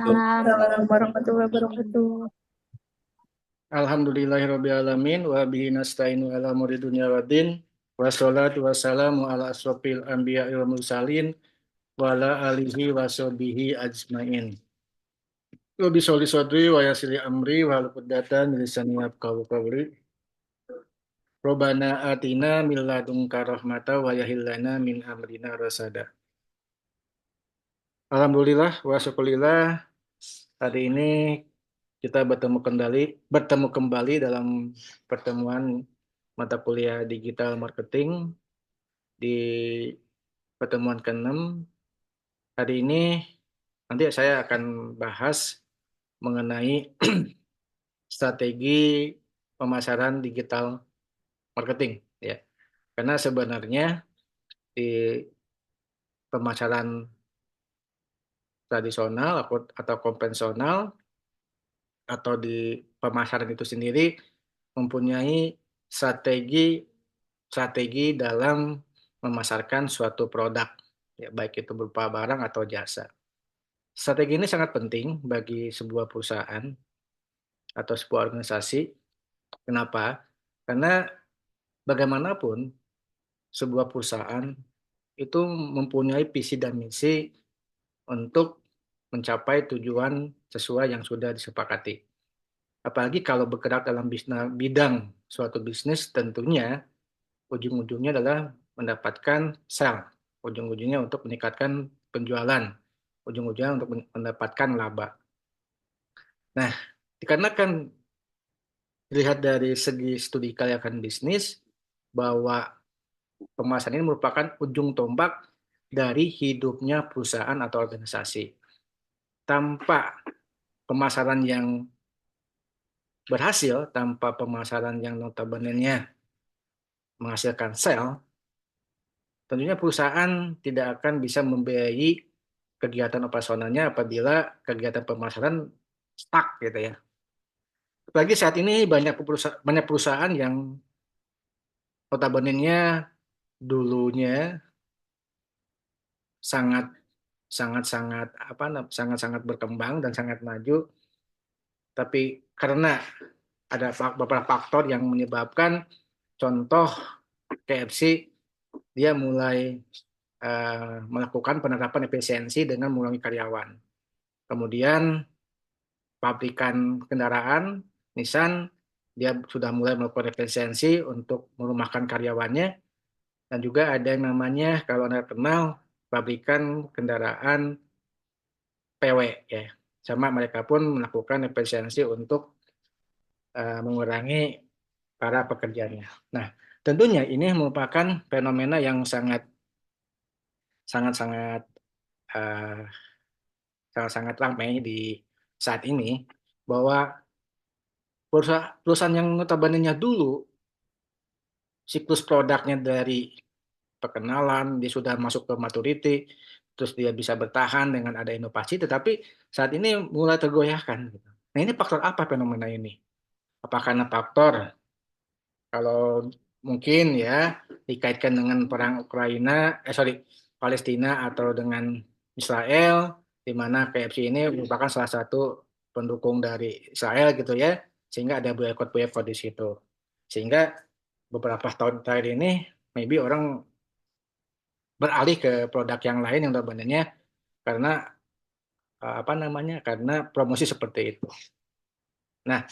Waalaikumsalam. Waalaikumsalam warahmatullahi wabarakatuh. Alhamdulillahirrabbilalamin wa bihi nasta'inu ala umuri dunya waddin wassalatu wassalamu ala asrofil anbiya wal mursalin wa ala alihi wa sahbihi ajmain. Wa bisoli sodri wa yasiri amri wa halukudatan milisani yafqahu qawli. Robbana atina min ladunka rahmata wa yahillana min amrina rasada. Alhamdulillah wa syukurillah, hari ini kita bertemu kembali dalam pertemuan mata kuliah digital marketing di pertemuan ke-6. Hari ini nanti saya akan bahas mengenai strategi pemasaran digital marketing ya. Karena sebenarnya di pemasaran tradisional atau konvensional atau di pemasaran itu sendiri mempunyai strategi strategi dalam memasarkan suatu produk, ya, baik itu berupa barang atau jasa. Strategi ini sangat penting bagi sebuah perusahaan atau sebuah organisasi. Kenapa? Karena bagaimanapun sebuah perusahaan itu mempunyai visi dan misi untuk mencapai tujuan sesuai yang sudah disepakati. Apalagi kalau bergerak dalam bidang suatu bisnis, tentunya ujung-ujungnya adalah mendapatkan sell, ujung-ujungnya untuk meningkatkan penjualan, ujung-ujungnya untuk mendapatkan laba. Nah, dikarenakan dilihat dari segi studi kelayakan bisnis, bahwa pemasaran ini merupakan ujung tombak dari hidupnya perusahaan atau organisasi. Tanpa pemasaran yang berhasil, tanpa pemasaran yang notabene-nya menghasilkan sell, tentunya perusahaan tidak akan bisa membiayai kegiatan operasionalnya apabila kegiatan pemasaran stuck gitu ya. Apalagi saat ini banyak perusahaan yang notabene-nya dulunya sangat sangat sangat sangat sangat berkembang dan sangat maju, tapi karena ada beberapa faktor yang menyebabkan, contoh KFC, dia mulai melakukan penerapan efisiensi dengan mengurangi karyawan. Kemudian pabrikan kendaraan Nissan, dia sudah mulai melakukan efisiensi untuk merumahkan karyawannya. Dan juga ada yang namanya, kalau Anda kenal, pabrikan kendaraan PW ya. Sama mereka pun melakukan efisiensi untuk mengurangi para pekerjanya. Nah, tentunya ini merupakan fenomena yang sangat sangat sangat uh, sangat sangat ramai di saat ini, bahwa perusahaan yang notabene-nya dulu siklus produknya dari perkenalan, dia sudah masuk ke maturity, terus dia bisa bertahan dengan ada inovasi, tetapi saat ini mulai tergoyahkan gitu. Nah, ini faktor apa fenomena ini? Apakah karena faktor, kalau mungkin ya, dikaitkan dengan perang Palestina atau dengan Israel, di mana KFC ini merupakan salah satu pendukung dari Israel gitu ya, sehingga ada boykot di situ. Sehingga beberapa tahun terakhir ini, maybe orang beralih ke produk yang lain yang sebenarnya karena karena promosi seperti itu. Nah,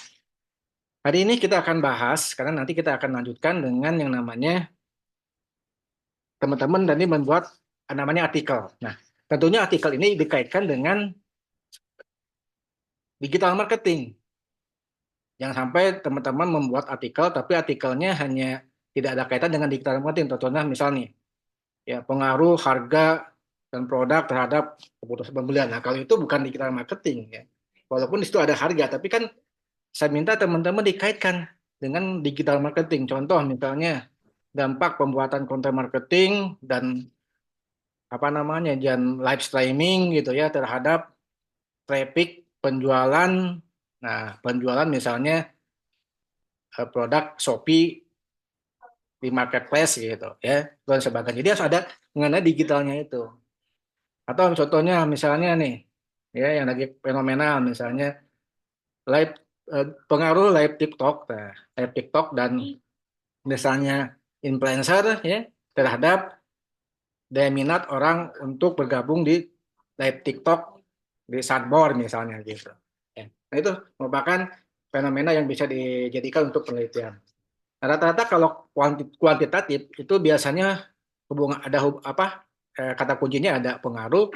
hari ini kita akan bahas, karena nanti kita akan lanjutkan dengan yang namanya, teman-teman tadi membuat namanya artikel. Nah, tentunya artikel ini dikaitkan dengan digital marketing. Jangan sampai teman-teman membuat artikel, tapi artikelnya hanya tidak ada kaitan dengan digital marketing. Contohnya misalnya, ya, pengaruh harga dan produk terhadap keputusan pembelian. Nah, kalau itu bukan digital marketing ya. Walaupun di situ ada harga, tapi kan saya minta teman-teman dikaitkan dengan digital marketing. Contoh misalnya dampak pembuatan konten marketing dan dan live streaming gitu ya terhadap traffic penjualan. Nah, penjualan misalnya produk Shopee di marketplace gitu ya, dan sebagainya. Jadi harus ada mengenai digitalnya itu. Atau contohnya misalnya nih, ya yang lagi fenomenal misalnya live pengaruh live TikTok, nah, live TikTok dan misalnya influencer ya terhadap daya minat orang untuk bergabung di live TikTok di Sunborn misalnya gitu. Ya. Nah itu merupakan fenomena yang bisa dijadikan untuk penelitian. Nah, rata-rata kalau kuantitatif itu biasanya hubungan ada kata kuncinya ada pengaruh,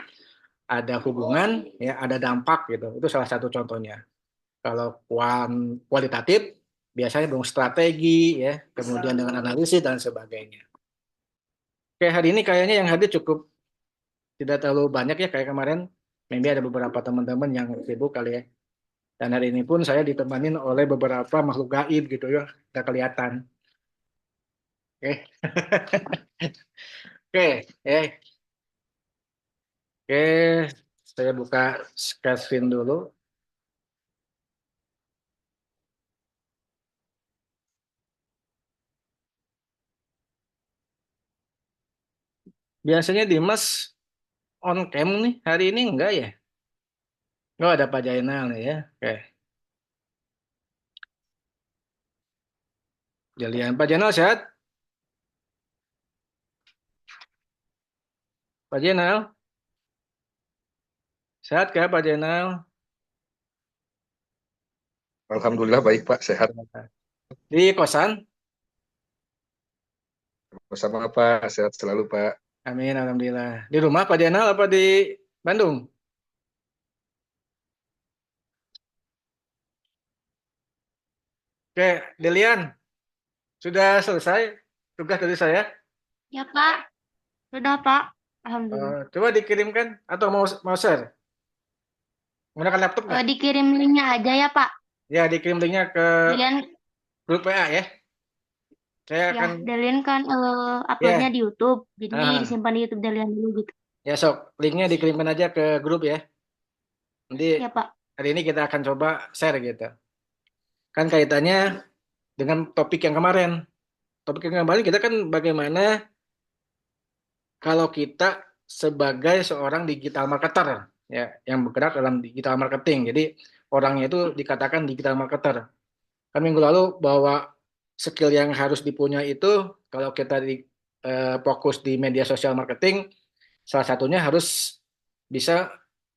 ada hubungan, ya ada dampak gitu. Itu salah satu contohnya. Kalau kualitatif biasanya dengan strategi ya, kemudian dengan analisis dan sebagainya. Kayak hari ini kayaknya yang hadir cukup tidak terlalu banyak ya kayak kemarin. Maybe ada beberapa teman-teman yang sibuk kali ya. Dan hari ini pun saya ditemanin oleh beberapa makhluk gaib gitu ya, tidak kelihatan. Oke, oke, oke. Saya buka screen dulu. Biasanya Dimas on cam nih, hari ini enggak ya? Oh ada Pak Jainal nih ya. Oke, Jalian. Pak Jainal sehat? Pak Jainal, sehat kah Pak Jainal? Alhamdulillah baik Pak, sehat Di kosan? bersama Pak, sehat selalu Pak. Amin, Alhamdulillah. Di rumah Pak Jainal apa di Bandung? Oke, Delian, sudah selesai tugas dari saya? Ya Pak, sudah Pak. Alhamdulillah. Coba dikirimkan atau mau share? Menggunakan laptop nggak? Dikirim linknya aja ya Pak. Ya, dikirim linknya ke Dalian grup WA ya. Saya ya, akan Dalian kan uploadnya ya, di YouTube. Jadi ah, disimpan di YouTube Dalian dulu gitu. ya sok linknya dikirimkan aja ke grup ya. Nanti Ya Pak. hari ini kita akan coba share gitu. Kan kaitannya dengan topik yang kemarin. Topik yang kemarin kita kan bagaimana kalau kita sebagai seorang digital marketer ya yang bergerak dalam digital marketing. Jadi orangnya itu dikatakan digital marketer. Kan minggu lalu bahwa skill yang harus dipunyai itu kalau kita fokus di media sosial marketing, salah satunya harus bisa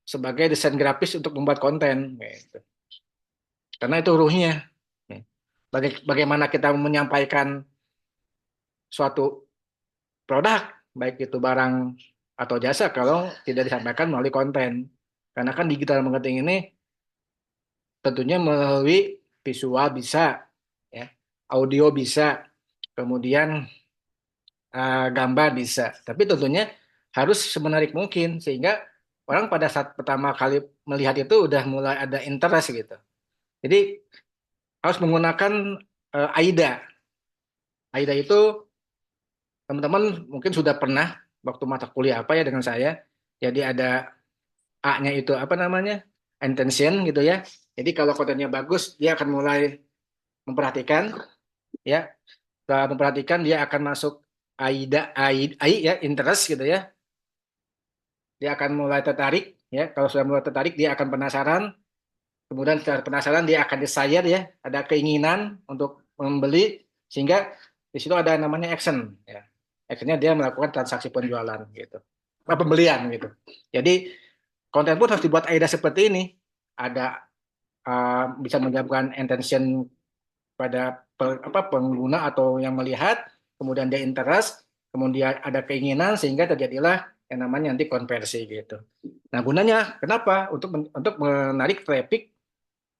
sebagai desain grafis untuk membuat konten. Gitu. Karena itu ruhnya. Bagaimana kita menyampaikan suatu produk, baik itu barang atau jasa, kalau tidak disampaikan melalui konten. Karena kan digital marketing ini tentunya melalui visual bisa, ya, audio bisa, kemudian gambar bisa. Tapi tentunya harus semenarik mungkin sehingga orang pada saat pertama kali melihat itu udah mulai ada interest gitu. Jadi harus menggunakan AIDA. AIDA itu teman-teman mungkin sudah pernah waktu mata kuliah apa ya dengan saya. Jadi ada A-nya itu apa namanya? Intention gitu ya. Jadi kalau kontennya bagus, dia akan mulai memperhatikan ya. Setelah memperhatikan dia akan masuk AIDA, AI ya, interest gitu ya. Dia akan mulai tertarik ya. Kalau sudah mulai tertarik dia akan penasaran, kemudian setelah penasaran dia akan desire ya, ada keinginan untuk membeli sehingga di situ ada namanya action ya. Actionnya dia melakukan transaksi penjualan gitu. Pembelian gitu. Jadi konten pun harus dibuat AIDA seperti ini. Ada bisa menyebabkan intention pada pengguna atau yang melihat, kemudian dia interest, kemudian ada keinginan sehingga terjadilah yang namanya nanti konversi gitu. Nah, gunanya kenapa? Untuk menarik traffic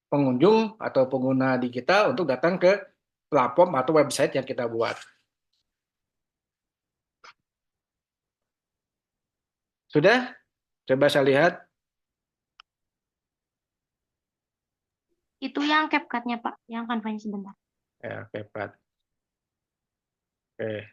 pengunjung atau pengguna digital untuk datang ke platform atau website yang kita buat. Sudah? Coba saya lihat. Itu yang CapCut-nya Pak, yang Canva-nya sebentar. Ya, oke, Pak. Oke,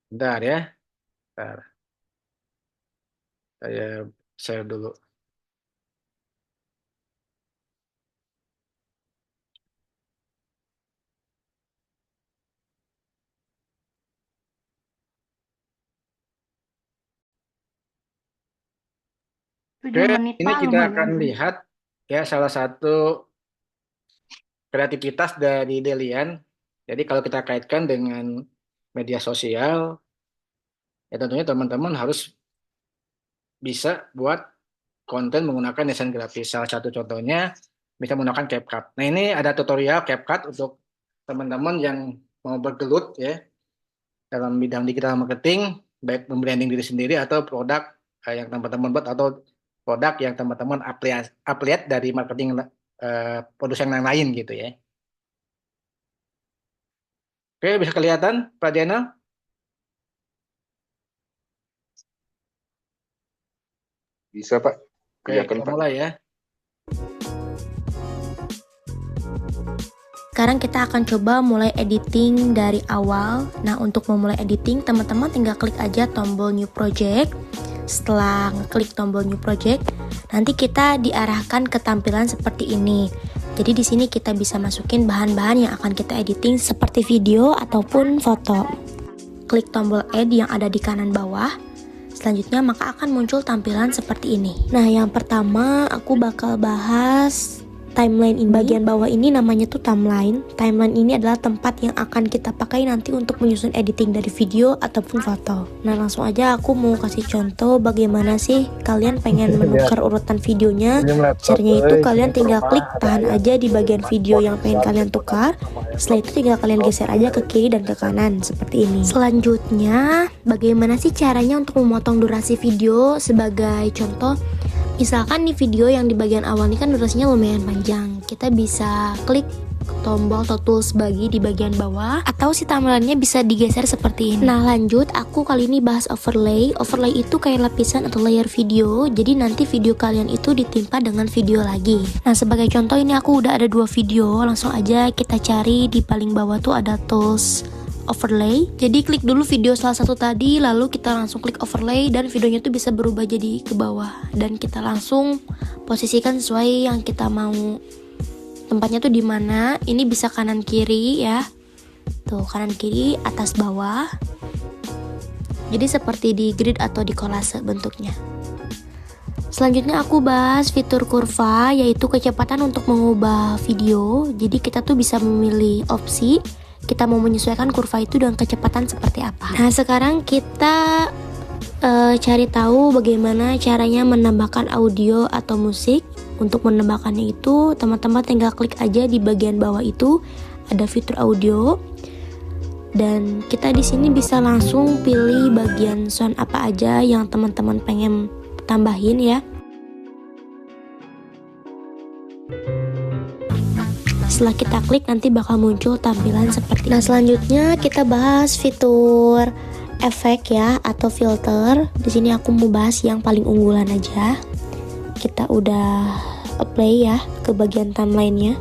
bentar ya. Bentar. Saya share dulu. 7 Oke, menit ini Pak, kita lumayan. akan lihat ya salah satu kreativitas dari Delian. Jadi kalau kita kaitkan dengan media sosial, ya tentunya teman-teman harus bisa buat konten menggunakan desain grafis. Salah satu contohnya bisa menggunakan CapCut. Nah, ini ada tutorial CapCut untuk teman-teman yang mau bergelut ya dalam bidang digital marketing, baik membranding diri sendiri atau produk yang teman-teman buat atau produk yang teman-teman affiliate dari marketing produsen yang lain gitu ya. Oke, bisa kelihatan Pak Diana? Bisa Pak, Oke, kelihatan kita Pak. mulai ya. Sekarang kita akan coba mulai editing dari awal. Nah, untuk memulai editing, teman-teman tinggal klik aja tombol new project. Setelah klik tombol new project, nanti kita diarahkan ke tampilan seperti ini. Jadi di sini kita bisa masukin bahan-bahan yang akan kita editing seperti video ataupun foto. Klik tombol add yang ada di kanan bawah. Selanjutnya maka akan muncul tampilan seperti ini. Nah, yang pertama aku bakal bahas timeline ini. Bagian bawah ini namanya tuh timeline. Timeline ini adalah tempat yang akan kita pakai nanti untuk menyusun editing dari video ataupun foto. Nah, langsung aja aku mau kasih contoh bagaimana sih kalian pengen menukar urutan videonya. Caranya itu kalian tinggal klik tahan aja di bagian video yang pengen kalian tukar. Setelah itu tinggal kalian geser aja ke kiri dan ke kanan seperti ini. Selanjutnya, bagaimana sih caranya untuk memotong durasi video? Sebagai contoh, misalkan nih video yang di bagian awal ini kan durasinya lumayan panjang. Kita bisa klik tombol atau tools bagi di bagian bawah, atau si timelinenya bisa digeser seperti ini. Nah, lanjut aku kali ini bahas overlay. Overlay itu kayak lapisan atau layer video. Jadi nanti video kalian itu ditimpa dengan video lagi. Nah, sebagai contoh ini aku udah ada 2 video. Langsung aja kita cari di paling bawah tuh ada tools overlay. Jadi klik dulu video salah satu tadi, lalu kita langsung klik overlay dan videonya tuh bisa berubah jadi ke bawah dan kita langsung posisikan sesuai yang kita mau. Tempatnya tuh di mana? Ini bisa kanan kiri ya. Tuh kanan kiri, atas bawah. Jadi seperti di grid atau di kolase bentuknya. Selanjutnya aku bahas fitur kurva, yaitu kecepatan untuk mengubah video. Jadi kita tuh bisa memilih opsi kita mau menyesuaikan kurva itu dengan kecepatan seperti apa. Nah, sekarang kita cari tahu bagaimana caranya menambahkan audio atau musik. Untuk menambahkannya itu, teman-teman tinggal klik aja di bagian bawah itu ada fitur audio. Dan kita di sini bisa langsung pilih bagian sound apa aja yang teman-teman pengen tambahin ya. Setelah kita klik nanti bakal muncul tampilan seperti ini. Nah, selanjutnya kita bahas fitur efek ya atau filter. Di sini aku mau bahas yang paling unggulan aja. Kita udah apply ya ke bagian timelinenya.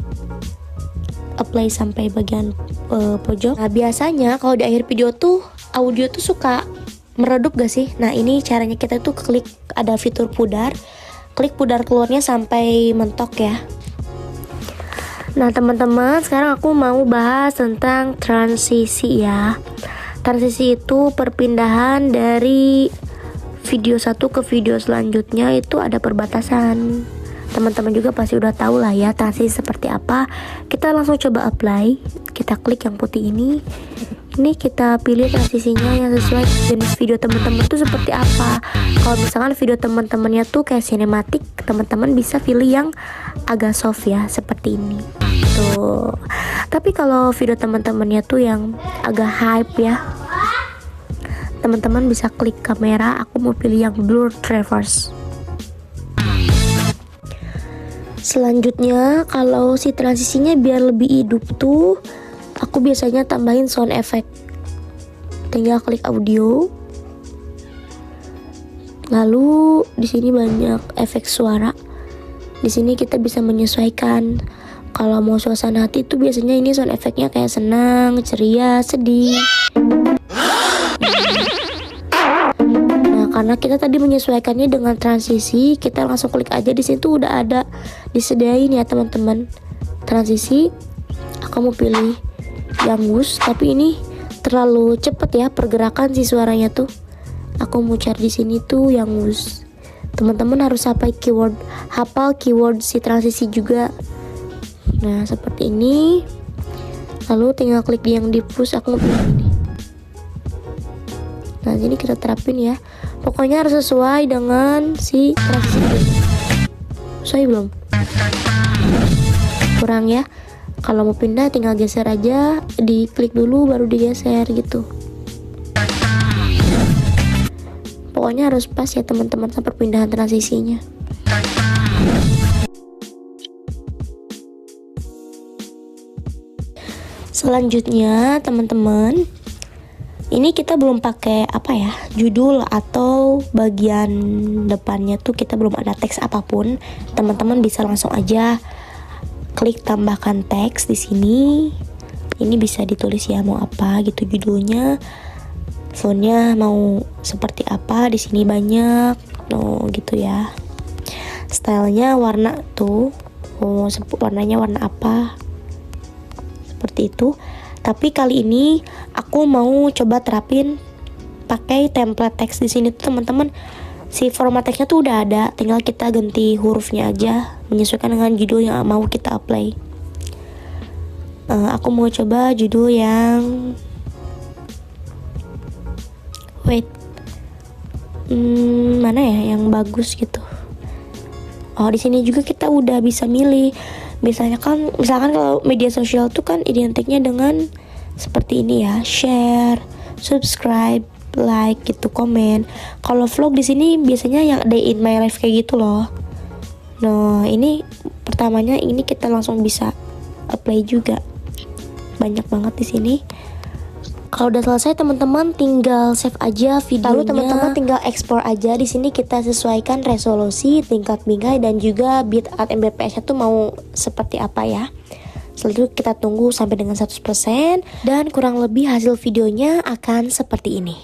Apply sampai bagian pojok. Nah, biasanya kalau di akhir video tuh audio tuh suka meredup gak sih? Nah, ini caranya kita tuh klik ada fitur pudar. Klik pudar keluarnya sampai mentok ya. Nah, teman-teman, sekarang aku mau bahas tentang transisi ya. Transisi itu perpindahan dari video satu ke video selanjutnya, itu ada perbatasan. Teman-teman juga pasti udah tahu lah ya transisi seperti apa. Kita langsung coba apply. Kita klik yang putih ini. Ini kita pilih transisinya yang sesuai jenis video teman-teman tuh seperti apa. Kalau misalkan video teman-temannya tuh kayak sinematik, teman-teman bisa pilih yang agak soft ya, seperti ini. Tuh. Tapi kalau video teman-temannya tuh yang agak hype ya, teman-teman bisa klik kamera. Aku mau pilih yang blur reverse. Selanjutnya, kalau si transisinya biar lebih hidup tuh, aku biasanya tambahin sound effect. Tinggal klik audio. Lalu di sini banyak efek suara. Di sini kita bisa menyesuaikan. Kalau mau suasana hati itu biasanya ini sound efeknya kayak senang, ceria, sedih. Nah, karena kita tadi menyesuaikannya dengan transisi, kita langsung klik aja. Di situ udah ada disediain ya teman-teman. Transisi, aku mau pilih yang whoosh, tapi ini terlalu cepet ya pergerakan si suaranya tuh. Aku mau cari di sini tuh yang whoosh. teman-teman harus hafal keyword si transisi juga. Nah seperti ini, lalu tinggal klik di yang di push. Aku mau pilih ini. Nah jadi kita terapin ya, pokoknya harus sesuai dengan si transisi ini. Sesuai belum? Kurang ya. Kalau mau pindah tinggal geser aja, diklik dulu baru digeser gitu. Pokoknya harus pas ya teman-teman sama perpindahan transisinya. Selanjutnya teman-teman, ini kita belum pakai judul atau bagian depannya tuh kita belum ada teks apapun. Teman-teman bisa langsung aja klik tambahkan teks di sini. Ini bisa ditulis ya mau apa gitu judulnya, fontnya mau seperti apa, di sini banyak, gitu ya. Stylenya warna tuh, warnanya warna apa, seperti itu. Tapi kali ini aku mau coba terapin pakai template teks di sini tuh teman-teman. Si format teksnya tuh udah ada, tinggal kita ganti hurufnya aja menyesuaikan dengan judul yang mau kita apply. Aku mau coba judul yang mana ya yang bagus gitu. Di sini juga kita udah bisa milih. Misalkan kalau media sosial tuh kan identiknya dengan seperti ini ya, share, subscribe, like gitu, komen. Kalau vlog di sini biasanya yang day in my life kayak gitu loh. Nah, ini pertamanya ini kita langsung bisa apply juga. Banyak banget di sini. Kalau udah selesai teman-teman tinggal save aja videonya. Lalu teman-teman tinggal ekspor aja. Di sini kita sesuaikan resolusi, tingkat bingkai dan juga bitrate mbps-nya tuh mau seperti apa ya. Setelah itu kita tunggu sampai dengan 100% dan kurang lebih hasil videonya akan seperti ini.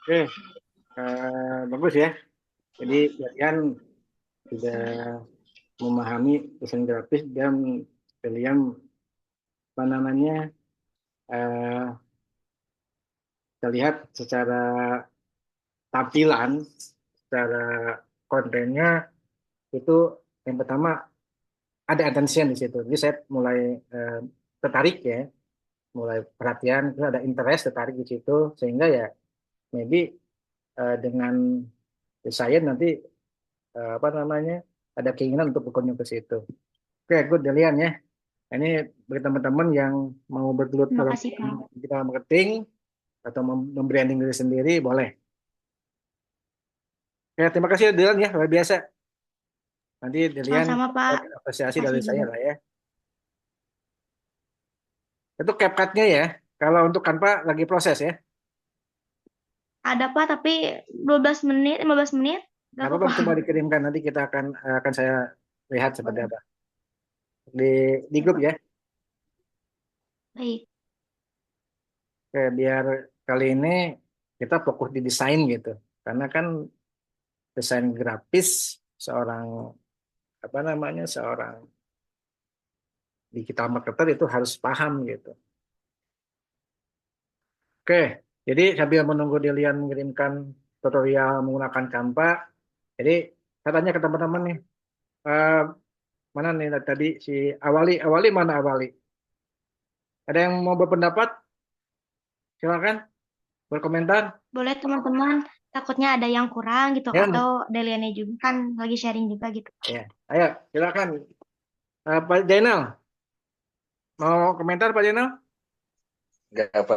Oke, bagus ya. Jadi kalian sudah memahami desain grafis dan kalian kita lihat secara tampilan, secara kontennya itu yang pertama ada attention di situ. Jadi saya mulai tertarik ya, mulai perhatian, terus ada interest, tertarik di situ, sehingga ya maybe dengan desain nanti ada keinginan untuk berkunjung ke situ. Oke, good Delian ya. Ini bagi teman-teman yang mau bergelut Terima dalam kasih, Pak. digital marketing atau membranding diri sendiri, boleh. Oke, terima kasih Delian ya, luar biasa. Nanti Delian Sama-sama, Pak. apresiasi Makasih dari saya juga. lah ya. Itu CapCut-nya ya. Kalau untuk Canva lagi proses ya. Ada, Pak, tapi 12 menit, 15 menit. Nggak Gak apa-apa, apa-apa. coba dikirimkan nanti kita akan saya lihat seperti apa di grup ya. Baik. Oke, biar kali ini kita fokus di desain gitu. Karena kan desain grafis seorang digital marketer itu harus paham gitu. Oke, jadi sambil menunggu Dilian mengirimkan tutorial menggunakan Canva, jadi saya tanya ke teman-teman nih, mana nih tadi si Awali mana Awali? Ada yang mau berpendapat? Silakan berkomentar. Boleh, teman-teman. Takutnya ada yang kurang gitu. Ya, Atau Deliannya juga kan lagi sharing juga gitu. ya. Ayo, silakan. Pak Jainal, mau komentar Pak Jainal? Enggak apa.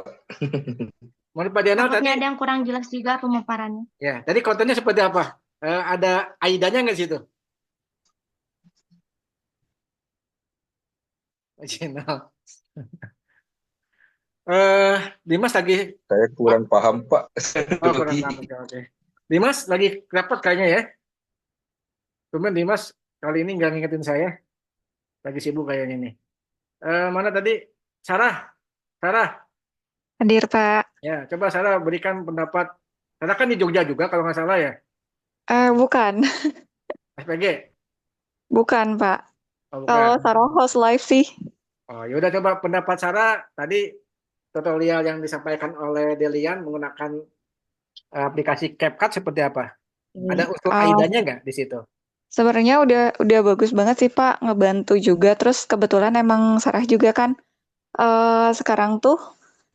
Menurut Pak Diana Takutnya tadi, ada yang kurang jelas juga pemaparannya. ya, tadi kontennya seperti apa? Ada AIDA-nya nggak di situ? Channel. Eh, Dimas lagi, Saya kurang paham, Pak. oh kurang Grogi. paham. Oke, oke. Dimas lagi rapat kayaknya ya. Cuman Dimas kali ini nggak ngingetin saya. Lagi sibuk kayaknya nih. Mana tadi? Sarah, Sarah. Hadir, Pak. Ya, coba Sarah berikan pendapat. Sarah kan di Jogja juga kalau nggak salah ya. Bukan, SPG. bukan, Pak. Oh, Kalau bukan. Sarah host live sih, Oh, yaudah coba pendapat Sarah tadi tutorial yang disampaikan oleh Delian menggunakan aplikasi CapCut seperti apa? Ada unsur uh, AIDA-nya nggak di situ? sebenarnya udah bagus banget sih, Pak, ngebantu juga. Terus kebetulan emang Sarah juga kan sekarang tuh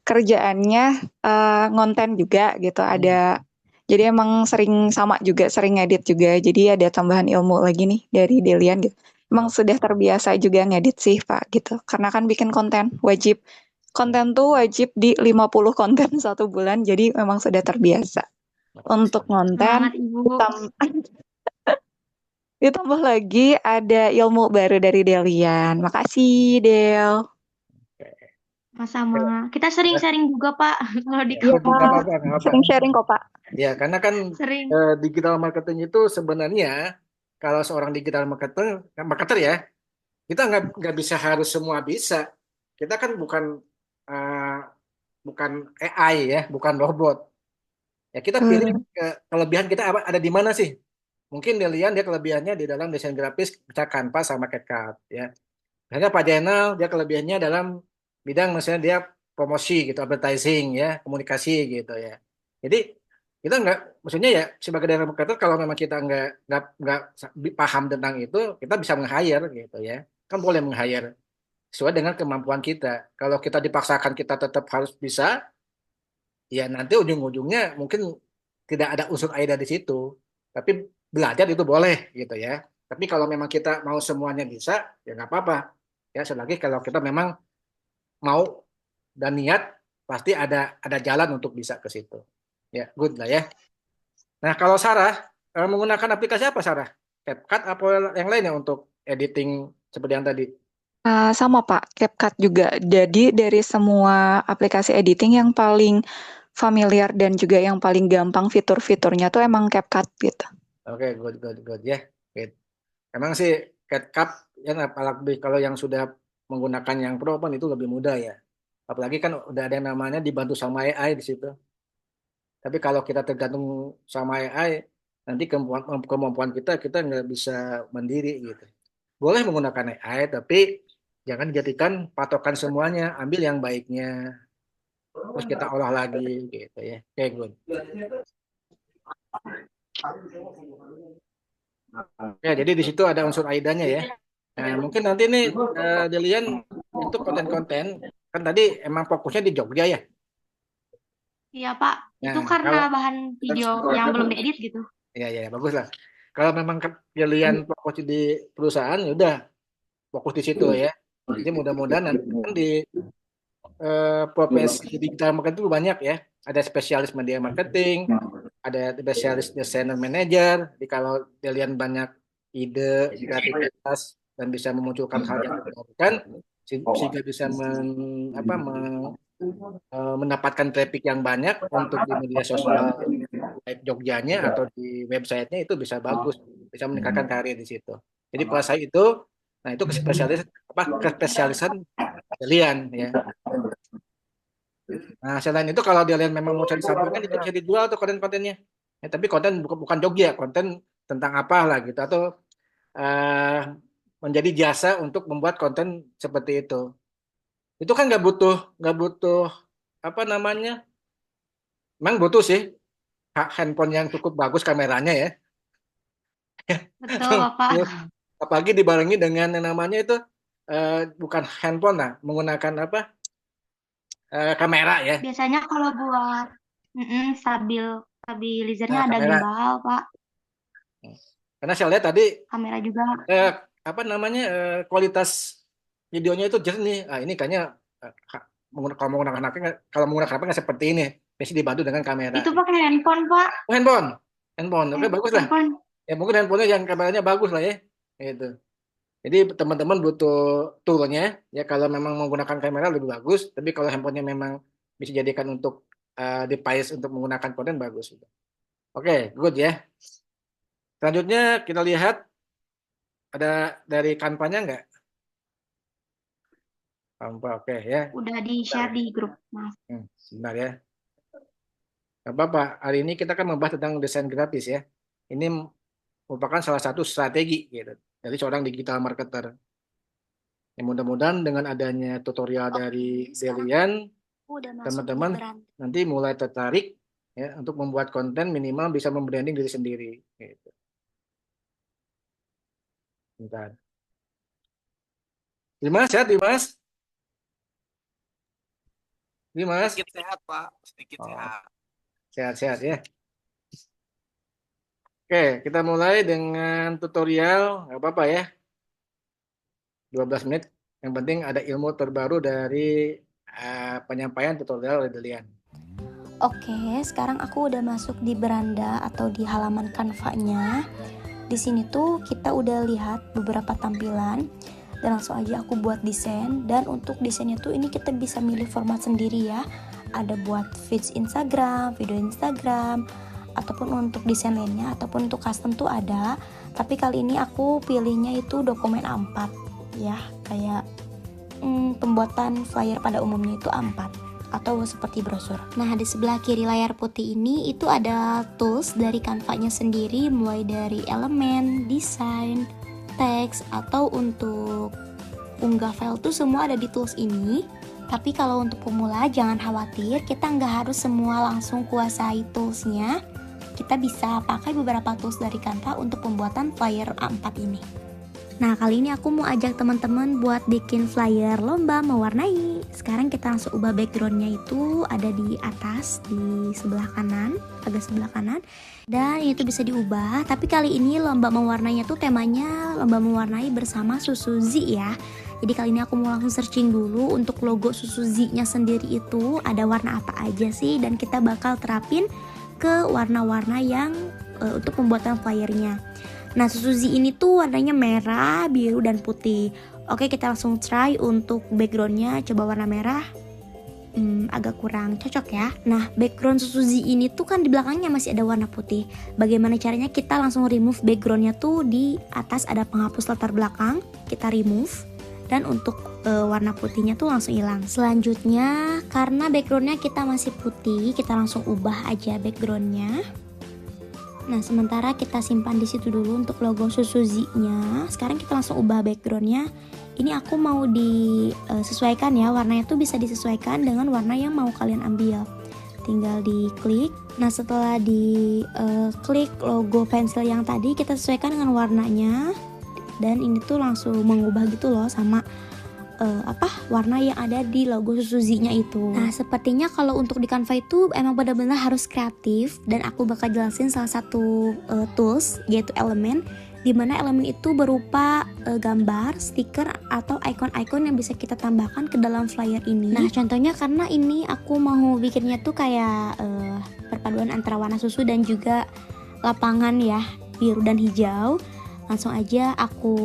kerjaannya ngonten juga gitu. Jadi emang sering sama juga, sering ngedit juga. Jadi ada tambahan ilmu lagi nih dari Delian gitu. Emang sudah terbiasa juga ngedit sih, Pak, gitu. Karena kan bikin konten wajib. Konten tuh wajib di 50 konten satu bulan, jadi memang sudah terbiasa. Untuk ngonten, Semangat Ibu. ditambah lagi ada ilmu baru dari Delian. Makasih, Del. Sama-sama. Kita sering sharing juga, Pak. Kalau di Iya, Nggak apa-apa, nggak apa-apa. sering sharing kok, Pak. Ya, karena kan sering. digital marketing itu sebenarnya kalau seorang digital marketer ya, kita nggak bisa harus semua bisa. Kita kan eh, bukan AI ya, bukan robot. Ya kita pilih kelebihan kita ada di mana sih? Mungkin dia kelebihannya di dalam desain grafis bisa Canva sama CapCut ya. Misalnya Pak Jainal dia kelebihannya dalam bidang misalnya dia promosi gitu, advertising ya, komunikasi gitu ya. Jadi kita nggak, maksudnya ya sebagai desainer marketer kalau memang kita nggak paham tentang itu, kita bisa meng-hire gitu ya. Kan boleh meng-hire sesuai dengan kemampuan kita. Kalau kita dipaksakan kita tetap harus bisa, ya nanti ujung-ujungnya mungkin tidak ada unsur AIDA di situ. Tapi belajar itu boleh gitu ya. Tapi kalau memang kita mau semuanya bisa, ya nggak apa-apa. Ya selagi kalau kita memang mau dan niat, pasti ada jalan untuk bisa ke situ. Ya, good lah ya. Nah, kalau Sarah menggunakan aplikasi apa Sarah? CapCut atau yang lainnya untuk editing seperti yang tadi? Sama Pak, CapCut juga. Jadi dari semua aplikasi editing yang paling familiar dan juga yang paling gampang fitur-fiturnya tuh emang CapCut gitu. Oke, good ya. Good. Emang sih CapCut ya apalagi kalau yang sudah menggunakan yang pro kan itu lebih mudah ya. Apalagi kan udah ada yang namanya dibantu sama AI di situ. Tapi kalau kita tergantung sama AI, nanti kemampuan kita nggak bisa mandiri gitu. Boleh menggunakan AI, tapi jangan dijadikan patokan semuanya. Ambil yang baiknya, terus kita olah lagi gitu ya. Oke, good. Ya, jadi di situ ada unsur AIDA-nya ya. Nah, mungkin nanti nih Delian untuk konten-konten, kan tadi emang fokusnya di Jogja ya. Iya, Pak. Itu Nah, karena kalau bahan video yang belum diedit gitu. ya bagus lah. Kalau memang Delian fokus di perusahaan, ya udah fokus di situ ya. Jadi mudah-mudahan nanti kan di profesi digital marketing itu banyak ya. Ada spesialis media marketing, ada spesialis desainer manager. Jadi kalau kalian banyak ide, kreativitas dan bisa memunculkan hal yang dibutuhkan, sehingga bisa mendapatkan traffic yang banyak untuk di media sosial baik Jogjanya atau di websitenya itu bisa bagus, bisa meningkatkan karir di situ. Jadi kalau saya itu, nah itu kespesialisan kalian ya. Nah, selain itu kalau kalian memang mau cari sampingan itu bisa dijual tuh konten-kontennya. Ya, tapi konten bukan Jogja, konten tentang apa lah gitu atau eh, menjadi jasa untuk membuat konten seperti itu. Itu kan nggak butuh apa namanya? Memang butuh sih handphone yang cukup bagus kameranya ya. Betul, Bapak. Apalagi dibarengi dengan yang namanya itu bukan handphone lah, menggunakan apa? Kamera ya. Biasanya kalau buat stabilizernya Nah, ada kamera. gimbal, Pak. Karena saya lihat tadi Kamera juga. apa namanya kualitas videonya itu jernih. Ah ini kayaknya kalau menggunakan HP nggak seperti ini. Biasanya dibantu dengan kamera. Itu pakai handphone, Pak. Oh, handphone, oke bagus lah. Handphone. Ya mungkin handphonenya yang kameranya bagus lah ya, gitu. Jadi teman-teman butuh toolnya, ya kalau memang menggunakan kamera lebih bagus, tapi kalau handphonenya memang bisa dijadikan untuk device untuk menggunakan konten bagus. Oke, good ya. Selanjutnya kita lihat ada dari Canva-nya nggak? Canva, oke ya. Udah di-share di grup, Mas. Sebentar ya. Nggak apa-apa, hari ini kita akan membahas tentang desain gratis ya. Ini merupakan salah satu strategi gitu dari seorang digital marketer. Ya, mudah-mudahan dengan adanya tutorial dari Delian, teman-teman nanti mulai tertarik ya untuk membuat konten, minimal bisa membranding diri sendiri. Gitu. Bentar. Dimas, sehat Dimas? Dimas? Sedikit sehat, Pak. Sedikit Oh. sehat. Sehat-sehat ya. Oke, kita mulai dengan tutorial, nggak apa-apa ya. 12 menit. Yang penting ada ilmu terbaru dari penyampaian tutorial oleh Delian. Oke, sekarang aku udah masuk di beranda atau di halaman Canva-nya. Di sini tuh kita udah lihat beberapa tampilan dan langsung aja aku buat desain. Dan untuk desainnya tuh ini kita bisa milih format sendiri ya. Ada buat feeds Instagram, video Instagram, ataupun untuk desain lainnya, ataupun untuk custom tuh ada. Tapi kali ini aku pilihnya itu dokumen A4 ya, kayak pembuatan flyer pada umumnya itu A4 atau seperti brosur. Nah, di sebelah kiri layar putih ini itu ada tools dari Canva-nya sendiri, mulai dari elemen, desain, teks, atau untuk unggah file tuh semua ada di tools ini. Tapi kalau untuk pemula jangan khawatir, kita nggak harus semua langsung kuasai toolsnya. Kita bisa pakai beberapa tools dari Canva untuk pembuatan flyer A4 ini. Nah, kali ini aku mau ajak teman-teman buat bikin flyer lomba mewarnai. Sekarang kita langsung ubah backgroundnya, itu ada di atas di sebelah kanan, agak sebelah kanan. Dan ini tuh bisa diubah, tapi kali ini lomba mewarnainya tuh temanya lomba mewarnai bersama Susuzi ya. Jadi kali ini aku mau langsung searching dulu untuk logo Susuzi-nya sendiri itu ada warna apa aja sih, dan kita bakal terapin ke warna-warna yang untuk pembuatan flyernya. Nah, Susuzi ini tuh warnanya merah, biru, dan putih. Oke, kita langsung try untuk backgroundnya. Coba warna merah, agak kurang cocok ya. Nah, background Susuzi ini tuh kan di belakangnya masih ada warna putih. Bagaimana caranya? Kita langsung remove backgroundnya tuh di atas ada penghapus latar belakang. Kita remove. Dan untuk warna putihnya tuh langsung hilang. Selanjutnya, karena backgroundnya kita masih putih, kita langsung ubah aja backgroundnya. Nah, sementara kita simpan di situ dulu untuk logo Susuzi-nya. Sekarang kita langsung ubah backgroundnya. Ini aku mau disesuaikan ya, warnanya tuh bisa disesuaikan dengan warna yang mau kalian ambil. Tinggal diklik. Nah, setelah diklik logo pensil yang tadi, kita sesuaikan dengan warnanya. Dan ini tuh langsung mengubah gitu loh sama warna yang ada di logo Susuzi-nya itu. Nah, sepertinya kalau untuk di Canva itu emang benar-benar harus kreatif, dan aku bakal jelasin salah satu tools yaitu elemen, dimana elemen itu berupa gambar, stiker, atau icon-icon yang bisa kita tambahkan ke dalam flyer ini. Nah, contohnya karena ini aku mau bikinnya tuh kayak perpaduan antara warna susu dan juga lapangan ya, biru dan hijau. Langsung aja aku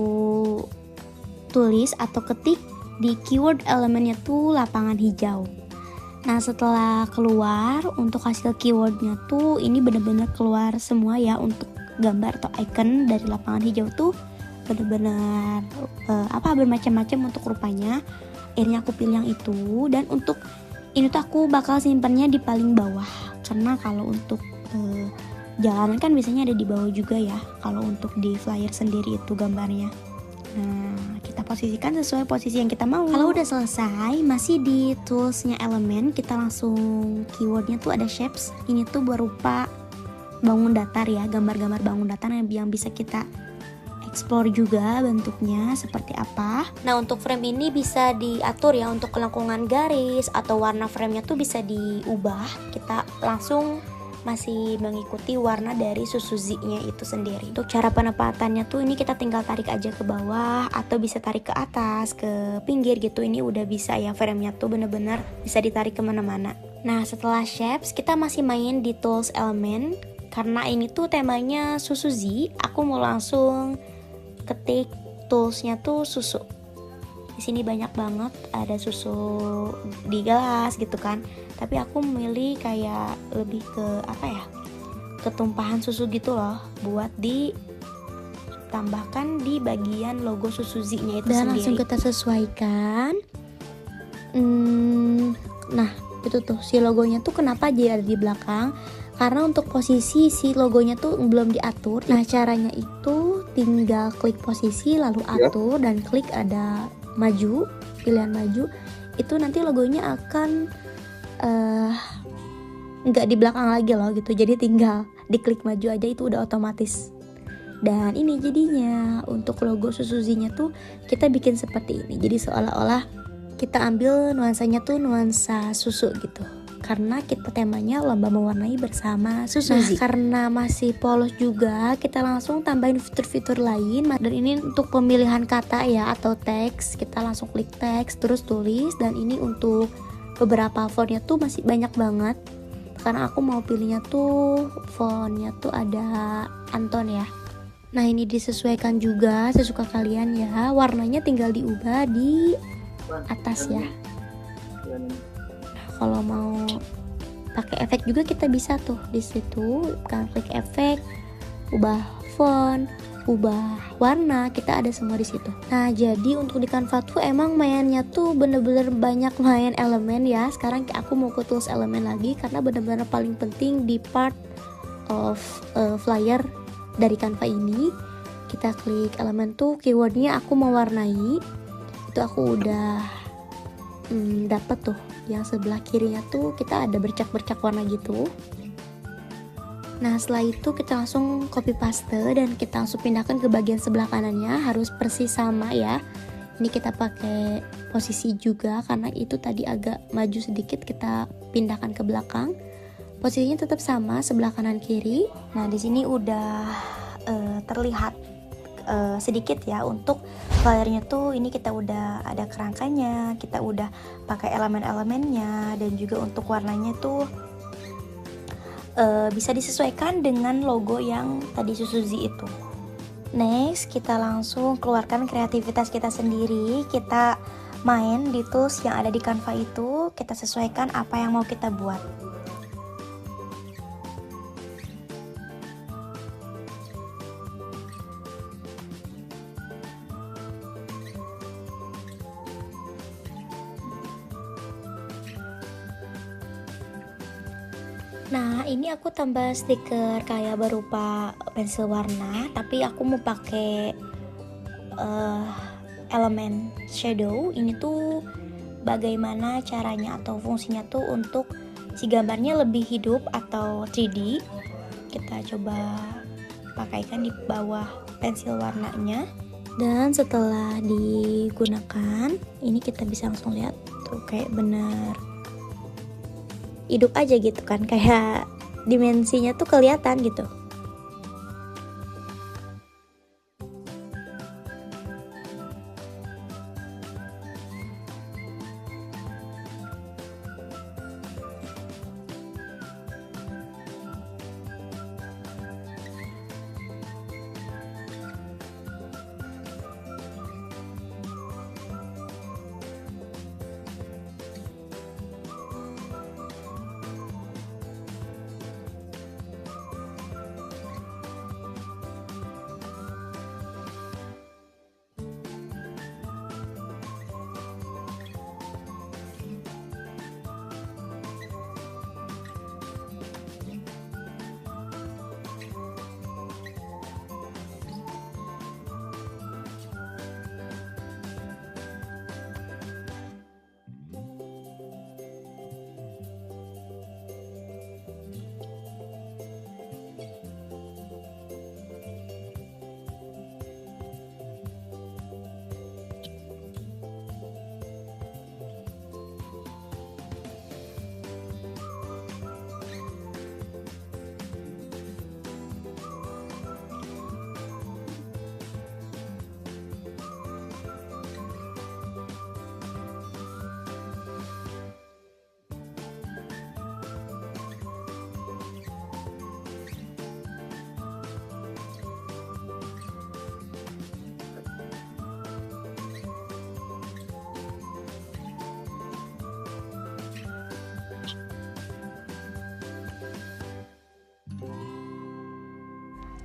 tulis atau ketik di keyword elemennya tuh lapangan hijau. Nah, setelah keluar untuk hasil keywordnya tuh ini benar-benar keluar semua ya, untuk gambar atau icon dari lapangan hijau tuh benar-benar bermacam-macam untuk rupanya. Akhirnya aku pilih yang itu, dan untuk ini tuh aku bakal simpannya di paling bawah, karena kalau untuk jalanan kan biasanya ada di bawah juga ya kalau untuk di flyer sendiri itu gambarnya. Nah, kita posisikan sesuai posisi yang kita mau. Kalau udah selesai, masih di toolsnya elemen, kita langsung keywordnya tuh ada shapes. Ini tuh berupa bangun datar ya, gambar-gambar bangun datar yang bisa kita explore juga bentuknya seperti apa. Nah, untuk frame ini bisa diatur ya, untuk kelengkungan garis atau warna framenya tuh bisa diubah. Kita langsung masih mengikuti warna dari Susuzi-nya itu sendiri. Untuk cara penempatannya tuh ini kita tinggal tarik aja ke bawah atau bisa tarik ke atas, ke pinggir gitu. Ini udah bisa ya, framenya tuh bener-bener bisa ditarik kemana-mana. Nah, setelah shapes, kita masih main di tools elemen. Karena ini tuh temanya susu Z, aku mau langsung ketik toolsnya tuh susu. Di sini banyak banget, ada susu di gelas gitu kan. Tapi aku memilih kayak lebih ke apa ya? Ketumpahan susu gitu loh, buat ditambahkan di bagian logo susu Z-nya itu Dan sendiri. langsung kita sesuaikan. Nah, itu tuh si logonya tuh kenapa jadi ada di belakang? Karena untuk posisi si logonya tuh belum diatur. Nah, caranya itu tinggal klik posisi lalu atur dan klik ada maju, pilihan maju. Itu nanti logonya akan nggak di belakang lagi loh gitu. Jadi tinggal diklik maju aja, itu udah otomatis. Dan ini jadinya untuk logo Suzuki-nya tuh kita bikin seperti ini. Jadi seolah-olah kita ambil nuansanya tuh nuansa susu gitu. Karena kita temanya lomba mewarnai bersama Suzuki. Nah, karena masih polos juga, kita langsung tambahin fitur-fitur lain. Dan ini untuk pemilihan kata ya atau teks. Kita langsung klik teks terus tulis. Dan ini untuk beberapa fontnya tuh masih banyak banget. Karena aku mau pilihnya tuh fontnya tuh ada Anton ya. Nah, ini disesuaikan juga sesuka kalian ya. Warnanya tinggal diubah di atas ya. Nah, kalau mau pakai efek juga kita bisa tuh di situ. Kan klik efek, ubah font, ubah warna, kita ada semua di situ. Nah, jadi untuk di Canva tuh emang mainnya tuh bener-bener banyak main elemen ya. Sekarang aku mau ke tools elemen lagi karena bener-bener paling penting di part of flyer dari Canva ini. Kita klik elemen tuh, keywordnya aku mewarnai. Itu aku udah dapat tuh. Yang sebelah kirinya tuh kita ada bercak-bercak warna gitu. Nah, setelah itu kita langsung copy paste dan kita langsung pindahkan ke bagian sebelah kanannya. Harus persis sama ya. Ini kita pakai posisi juga karena itu tadi agak maju sedikit, kita pindahkan ke belakang. Posisinya tetap sama sebelah kanan kiri. Nah, di sini udah terlihat sedikit ya. Untuk flyernya tuh ini kita udah ada kerangkanya, kita udah pakai elemen-elemennya, dan juga untuk warnanya tuh bisa disesuaikan dengan logo yang tadi Suzuki itu. Next, kita langsung keluarkan kreativitas kita sendiri. Kita main di tools yang ada di Canva itu, kita sesuaikan apa yang mau kita buat. Nah, ini aku tambah stiker kayak berupa pensil warna, tapi aku mau pakai elemen shadow. Ini tuh bagaimana caranya atau fungsinya tuh untuk si gambarnya lebih hidup atau 3D. Kita coba pakaikan di bawah pensil warnanya. Dan setelah digunakan, ini kita bisa langsung lihat tuh kayak bener hidup aja gitu kan, kayak dimensinya tuh kelihatan gitu.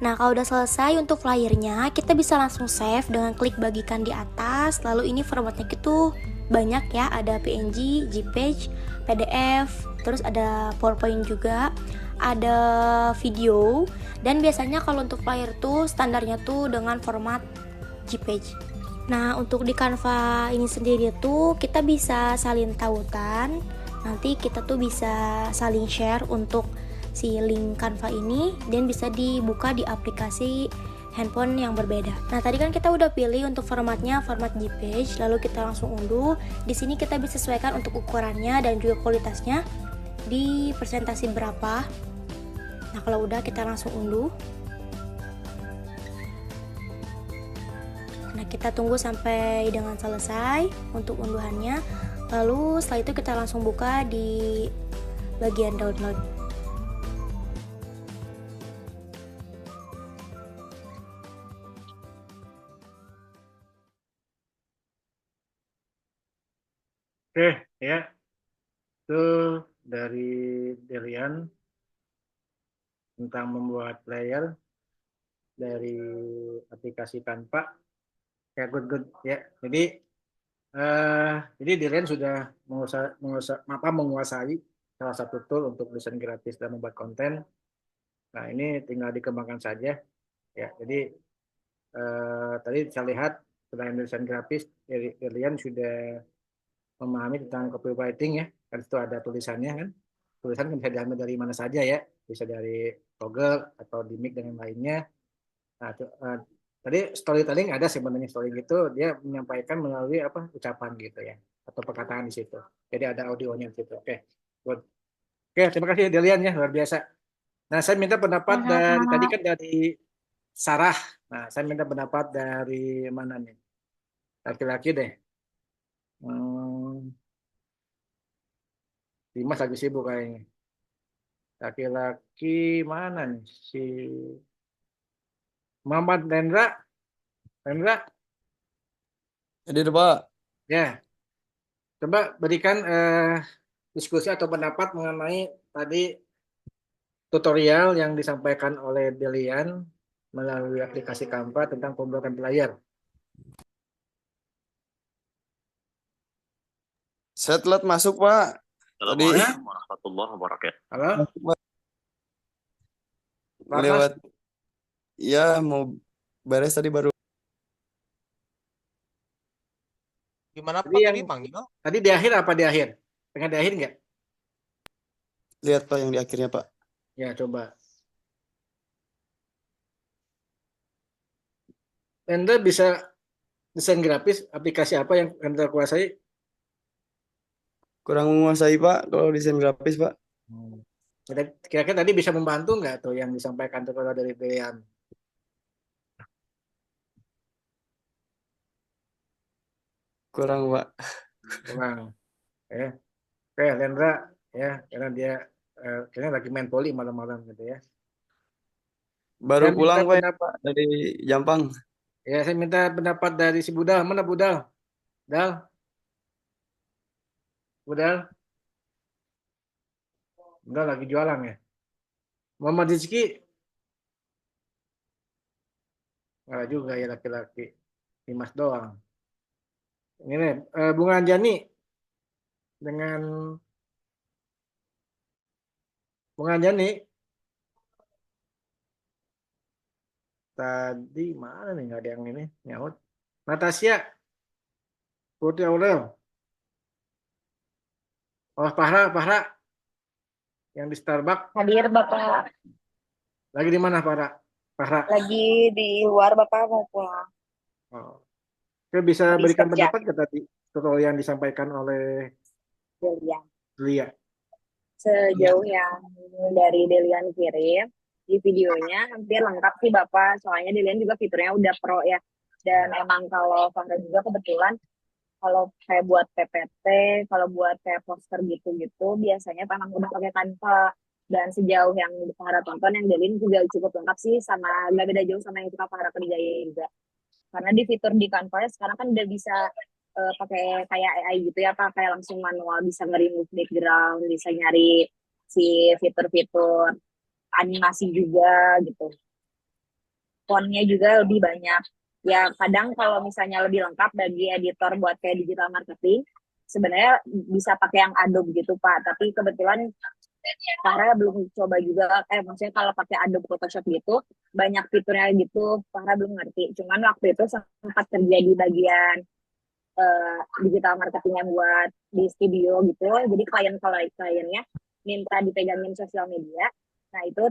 Nah, kalau udah selesai untuk flyernya, kita bisa langsung save dengan klik bagikan di atas. Lalu ini formatnya itu banyak ya, ada PNG, JPEG, PDF, terus ada PowerPoint juga, ada video. Dan biasanya kalau untuk flyer tuh standarnya tuh dengan format JPEG. Nah, untuk di Canva ini sendiri tuh kita bisa salin tautan. Nanti kita tuh bisa saling share untuk si link Canva ini dan bisa dibuka di aplikasi handphone yang berbeda. Nah, tadi kan kita udah pilih untuk formatnya format JPEG, lalu kita langsung unduh. Di sini kita bisa sesuaikan untuk ukurannya dan juga kualitasnya di presentasi berapa. Nah, kalau udah kita langsung unduh. Nah, kita tunggu sampai dengan selesai untuk unduhannya. Lalu setelah itu kita langsung buka di bagian download. Oke, ya. Itu dari Delian tentang membuat player dari aplikasi Canva. Ya, good ya. Jadi Delian sudah menguasai salah satu tool untuk desain grafis dan membuat konten. Nah, ini tinggal dikembangkan saja ya. Jadi tadi saya lihat selain desain grafis, Delian sudah memahami tentang copywriting ya. Kan itu ada tulisannya kan. Tulisan kan bisa diambil dari mana saja ya. Bisa dari Google atau di Mic dengan lainnya. Nah, tadi storytelling ada sebenarnya, storytelling itu dia menyampaikan melalui apa ucapan gitu ya atau perkataan di situ. Jadi ada audionya di situ. Oke, good. Oke, terima kasih Delian ya, luar biasa. Nah, saya minta pendapat dari tadi kan dari Sarah. Nah, saya minta pendapat dari mana nih? Laki-laki deh. Dimas lagi sibuk kayaknya. Laki-laki mana nih? Si Muhammad Rendra. Rendra, Jadi Pak, ya. Coba berikan diskusi atau pendapat mengenai tadi tutorial yang disampaikan oleh Delian melalui aplikasi Canva tentang pembuatan player. saya telat masuk Pak. Tadi Assalamualaikum warahmatullahi wabarakatuh. Halo, masuk, Pak. Ratnas? Lewat, ya mau beres tadi baru. Gimana Tadi Pak yang tadi panggil? tadi di akhir apa di akhir? Pengen di akhir nggak? Lihat Pak yang di akhirnya Pak. Ya, coba. Anda bisa desain grafis aplikasi apa yang Anda kuasai? Kurang menguasai Pak kalau desain grafis Pak. Kira-kira tadi bisa membantu nggak tuh yang disampaikan tutorial dari Delian? Kurang Pak. Kurang. Ya. Oke, Lendra ya, karena dia kayaknya lagi main poli malam-malam gitu ya. Baru Saya minta pulang Pak pendapat, dari Jampang. ya saya minta pendapat dari si Budal. Mana Budal? Dal, Budal, Budal lagi jualan ya. Muhammad Rizky, nggak juga ya laki-laki. Dimas doang. Ini Bunga Anjani dengan Bunga Anjani tadi mana nih, nggak ada yang ini nyaut. Natasha, Putri Aurel, oh Pahra yang di Starbucks. Hadir Bapak, Lagi di mana Pahra? lagi di luar Bapak mau pulang. Oh. Oke, bisa Habis berikan kerja. pendapat ke tadi tutorial yang disampaikan oleh Delian. Lia? Sejauh yang dari Delian kirim di videonya hampir lengkap sih Bapak. Soalnya Delian juga fiturnya udah pro ya. Dan emang kalau Fahra juga kebetulan kalau kayak buat PPT, kalau buat kayak poster gitu-gitu biasanya memang udah pakai Canva. Dan sejauh yang Fahra tonton yang Delian juga cukup lengkap sih, sama gak beda jauh sama yang kita Fahra kerjain juga. Karena di fitur di Canva sekarang kan udah bisa pakai kayak AI gitu ya Pak, kayak langsung manual bisa nge-remove background, bisa nyari si fitur-fitur animasi juga gitu. fontnya juga lebih banyak. Ya kadang kalau misalnya lebih lengkap bagi editor buat kayak digital marketing, sebenarnya bisa pakai yang Adobe gitu Pak. Tapi kebetulan Farah belum coba juga, maksudnya kalau pakai Adobe Photoshop gitu, banyak fiturnya gitu, Farah belum ngerti. Cuman waktu itu sempat kerja di bagian digital marketing yang buat di studio gitu. Jadi kliennya minta dipegangin sosial media. Nah itu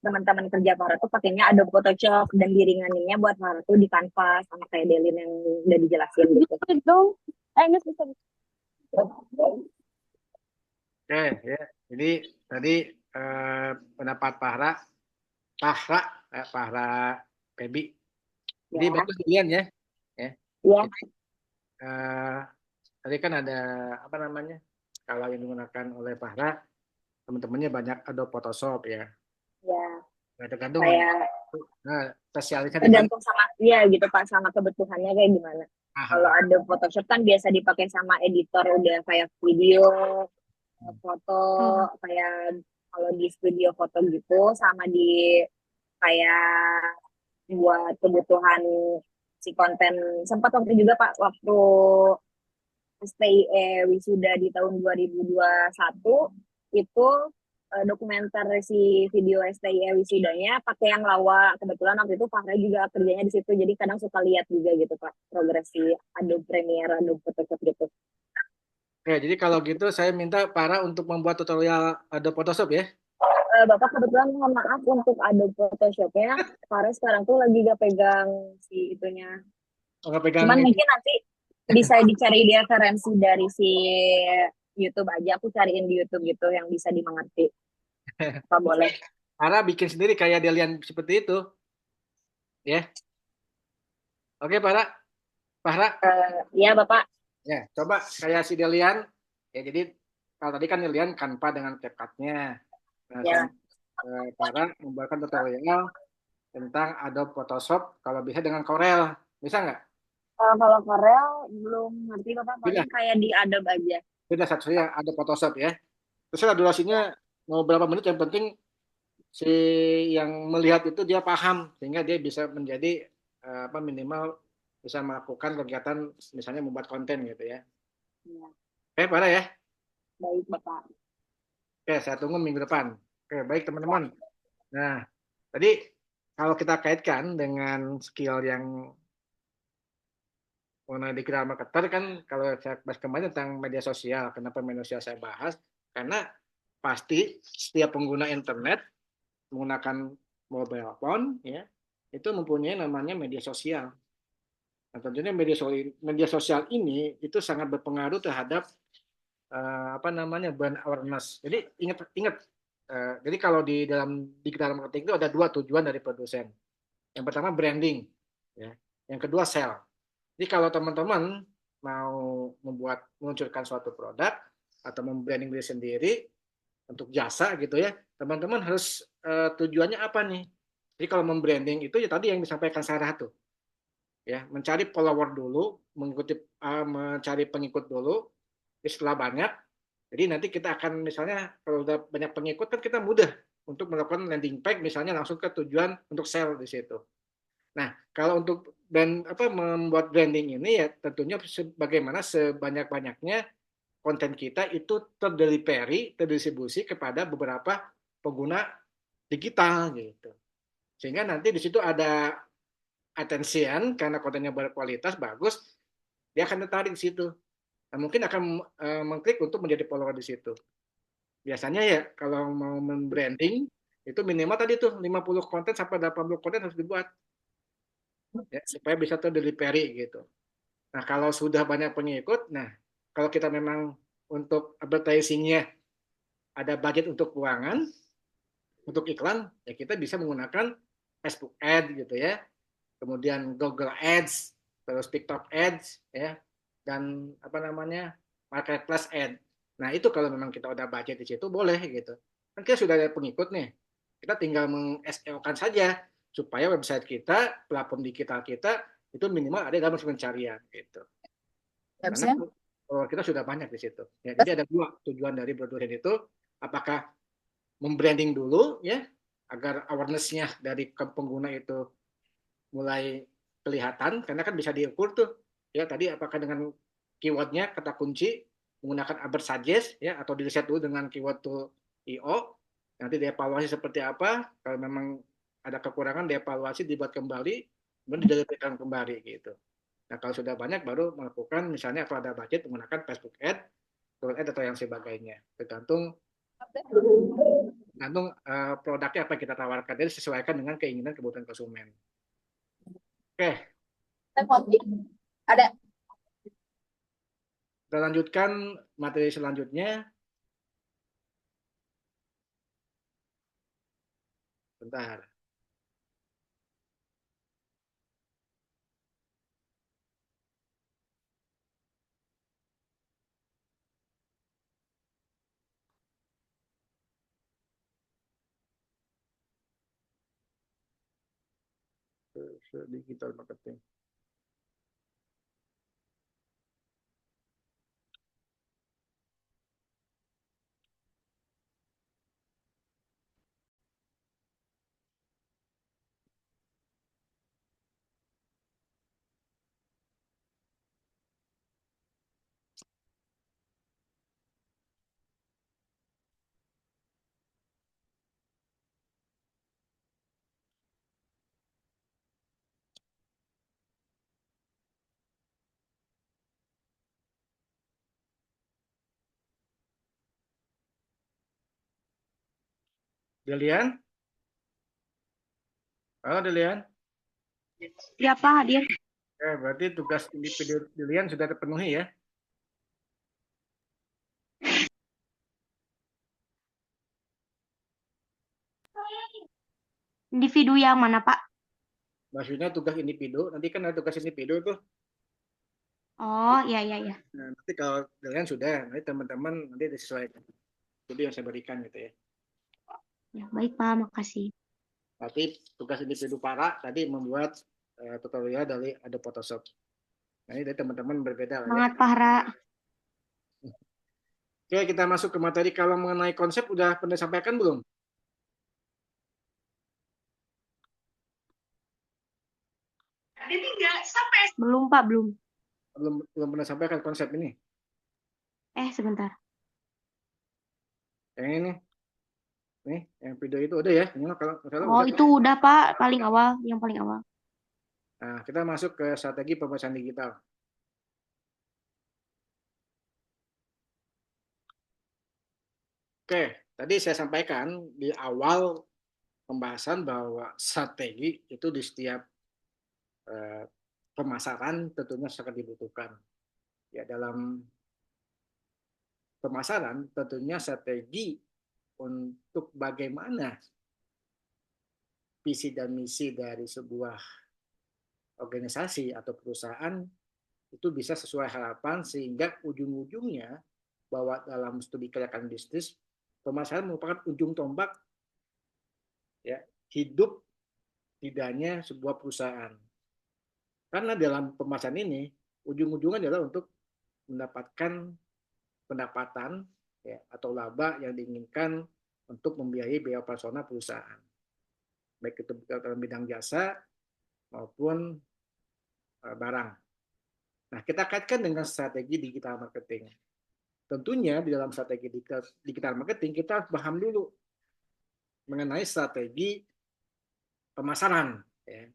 teman-teman kerja Farah tuh pakainya Adobe Photoshop dan diringaninnya buat Farah tuh di Canva sama kayak Delin yang udah dijelasin gitu. Oke, ya. Jadi tadi pendapat Pahra Pebi. Jadi Ya, bagus dilihat ya. Ya. ya, Jadi, tadi kan ada apa namanya? Kalau yang digunakan oleh Pahra, teman-temannya banyak Adobe Photoshop ya. ya. Nah, tergantung Kayak spesialisnya di mana. tergantung sama ya gitu Pak, sama kebutuhannya kayak gimana. Kalau ada Photoshop kan biasa dipakai sama editor udah kayak video, foto, kayak kalau di studio foto gitu, sama di kayak buat kebutuhan si konten. Sempat waktu juga Pak, waktu STIE wisuda di tahun 2021 itu dokumenter si video STIE wisudanya pakai yang Lawa. Kebetulan waktu itu Pak Ray juga kerjanya di situ, jadi kadang suka lihat juga gitu Pak progresi Adobe Premiere, Adobe Photoshop gitu. Oke, jadi kalau gitu saya minta Para untuk membuat tutorial Adobe Photoshop ya. Bapak kebetulan mohon maaf untuk Adobe Photoshop-nya, Pak Ray sekarang tuh lagi gak pegang si itunya. Nggak pegang Cuman ini. mungkin nanti bisa dicari dia referensi dari si YouTube aja, aku cariin di YouTube gitu yang bisa dimengerti. Apa boleh? Para bikin sendiri kayak Delian seperti itu. Ya. Oke, Pahra. Iya, Bapak. Ya, coba kayak si Delian. Ya, jadi kalau tadi kan Delian Canva dengan CapCut-nya. Nah, Ya. Pahra membuatkan tutorial tentang Adobe Photoshop kalau bisa dengan Corel. Bisa nggak? Kalau Corel belum ngerti Bapak, paling kayak di Adobe aja. Beda satunya Adobe Photoshop ya. Terus durasinya mau berapa menit, yang penting si yang melihat itu dia paham sehingga dia bisa menjadi minimal bisa melakukan kegiatan misalnya membuat konten gitu ya. Ya. Oke, Para ya. Baik, Bapak. Oke, saya tunggu minggu depan. Oke, baik teman-teman. Nah, tadi kalau kita kaitkan dengan skill yang mengenai digital marketer kan, kalau saya bahas kembali tentang media sosial. Kenapa media sosial saya bahas? Karena pasti setiap pengguna internet menggunakan mobile phone ya, itu mempunyai namanya media sosial. Nah, tentunya media sosial ini itu sangat berpengaruh terhadap brand awareness. Jadi ingat jadi kalau di dalam digital marketing itu ada dua tujuan dari produsen. Yang pertama branding, ya. Yang kedua sell. Jadi kalau teman-teman mau meluncurkan suatu produk atau membranding diri sendiri untuk jasa gitu ya, teman-teman harus tujuannya apa nih? Jadi kalau membranding itu ya tadi yang disampaikan Sarah tuh, ya mencari follower dulu, mencari pengikut dulu. Setelah banyak, jadi nanti kita akan misalnya kalau udah banyak pengikut kan kita mudah untuk melakukan landing page misalnya langsung ke tujuan untuk sell di situ. Nah, kalau untuk membuat branding ini ya tentunya bagaimana sebanyak-banyaknya konten kita itu terdistribusi kepada beberapa pengguna digital gitu. Sehingga nanti di situ ada attention karena kontennya berkualitas bagus, dia akan tertarik di situ. Nah, mungkin akan mengklik untuk menjadi follower di situ. Biasanya ya kalau mau membranding itu minimal tadi tuh 50 konten sampai 80 konten harus dibuat. Ya, supaya bisa terdelivery gitu. Nah, kalau sudah banyak pengikut, nah kalau kita memang untuk advertising-nya ada budget untuk keuangan, untuk iklan, ya kita bisa menggunakan Facebook Ads gitu ya, kemudian Google Ads, terus TikTok Ads, ya, dan Marketplace Ads. Nah, itu kalau memang kita udah budget di situ boleh gitu. Kan kita sudah ada pengikut nih, kita tinggal meng-SEO-kan saja supaya website kita, platform digital kita itu minimal ada dalam pencarian gitu. Karena kita sudah banyak di situ. Ya, jadi ada dua tujuan dari produsen itu, apakah membranding dulu ya agar awareness-nya dari pengguna itu mulai kelihatan karena kan bisa diukur tuh ya tadi apakah dengan keywordnya kata kunci menggunakan Albert Suggest ya atau di riset dulu dengan keyword tool IO, nanti dievaluasi seperti apa, kalau memang ada kekurangan dievaluasi, dibuat kembali, kemudian dideliverkan kembali gitu. Nah kalau sudah banyak baru melakukan misalnya kalau ada budget menggunakan Facebook Ad, Google Ad atau yang sebagainya, tergantung produknya apa yang kita tawarkan, jadi sesuaikan dengan keinginan kebutuhan konsumen. Oke, Ada. kita lanjutkan materi selanjutnya. Bentar. Digital marketing. Delian? Halo Delian? Ya Pak, hadir. Berarti tugas individu Delian sudah terpenuhi ya? Individu yang mana Pak? Maksudnya tugas individu, nanti kan ada tugas individu tuh. Oh, iya. Nah, nanti kalau Delian sudah, nanti teman-teman nanti disesuaikan. Jadi yang saya berikan gitu ya. Ya, baik Pak, makasih. Tapi tugas individu para tadi membuat tutorial dari Adobe Photoshop. Nah, ini dari teman-teman berbeda lah ya. Semangat Pak Hara. Oke, kita masuk ke materi. Kalau mengenai konsep udah pernah sampaikan belum? Belum Pak, belum. Belum pernah sampaikan konsep ini. Sebentar. Yang ini nih, yang video itu udah ya. Ini kalau Oh, itu udah Pak, paling awal, yang paling awal. Nah, kita masuk ke strategi pemasaran digital. Oke, tadi saya sampaikan di awal pembahasan bahwa strategi itu di setiap pemasaran tentunya sangat dibutuhkan. Ya, dalam pemasaran tentunya strategi untuk bagaimana visi dan misi dari sebuah organisasi atau perusahaan itu bisa sesuai harapan sehingga ujung-ujungnya bahwa dalam studi kelayakan bisnis pemasaran merupakan ujung tombak ya hidup tidaknya sebuah perusahaan. Karena dalam pemasaran ini ujung-ujungnya adalah untuk mendapatkan pendapatan ya, atau laba yang diinginkan untuk membiayai biaya operasional perusahaan. Baik itu dalam bidang jasa maupun barang. Nah, kita kaitkan dengan strategi digital marketing. Tentunya di dalam strategi digital marketing kita harus paham dulu mengenai strategi pemasaran. Ya.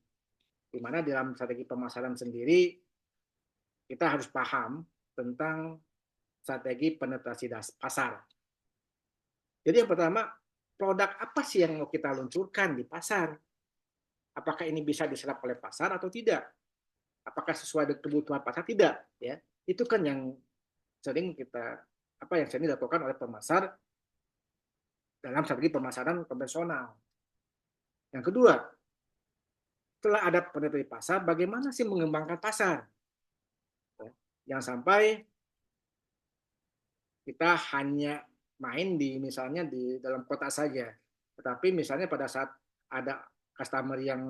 Di mana dalam strategi pemasaran sendiri kita harus paham tentang strategi penetrasi pasar. Jadi yang pertama, produk apa sih yang mau kita luncurkan di pasar? Apakah ini bisa diserap oleh pasar atau tidak? Apakah sesuai dengan kebutuhan pasar? Tidak, ya. Itu kan yang sering dilakukan oleh pemasar dalam strategi pemasaran konvensional. Yang kedua, setelah ada penetrasi pasar, bagaimana sih mengembangkan pasar? Jangan sampai kita hanya main misalnya di dalam kota saja, tetapi misalnya pada saat ada customer yang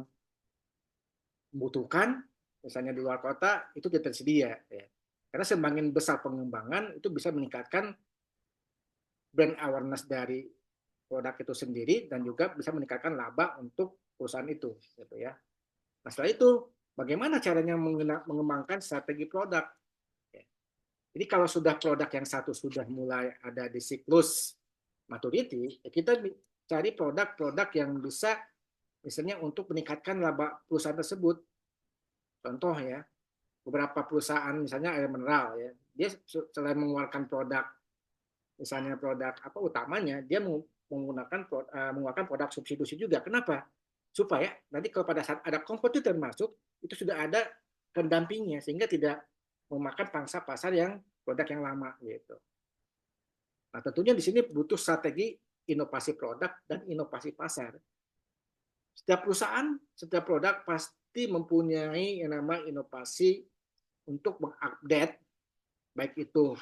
membutuhkan, misalnya di luar kota, itu tidak tersedia. Ya. Karena semakin besar pengembangan, itu bisa meningkatkan brand awareness dari produk itu sendiri dan juga bisa meningkatkan laba untuk perusahaan itu. Gitu ya. Nah, setelah itu bagaimana caranya mengembangkan strategi produk? Jadi kalau sudah produk yang satu sudah mulai ada di siklus maturity, ya kita cari produk-produk yang bisa misalnya untuk meningkatkan laba perusahaan tersebut. Contoh ya, beberapa perusahaan misalnya air mineral ya, dia selain mengeluarkan produk misalnya produk apa utamanya, dia mengeluarkan produk substitusi juga. Kenapa? Supaya nanti kalau pada saat ada kompetitor masuk, itu sudah ada pendampingnya sehingga tidak memakan pangsa pasar yang produk yang lama gitu. Nah, tentunya di sini butuh strategi inovasi produk dan inovasi pasar. Setiap perusahaan, setiap produk pasti mempunyai yang namanya inovasi untuk mengupdate baik itu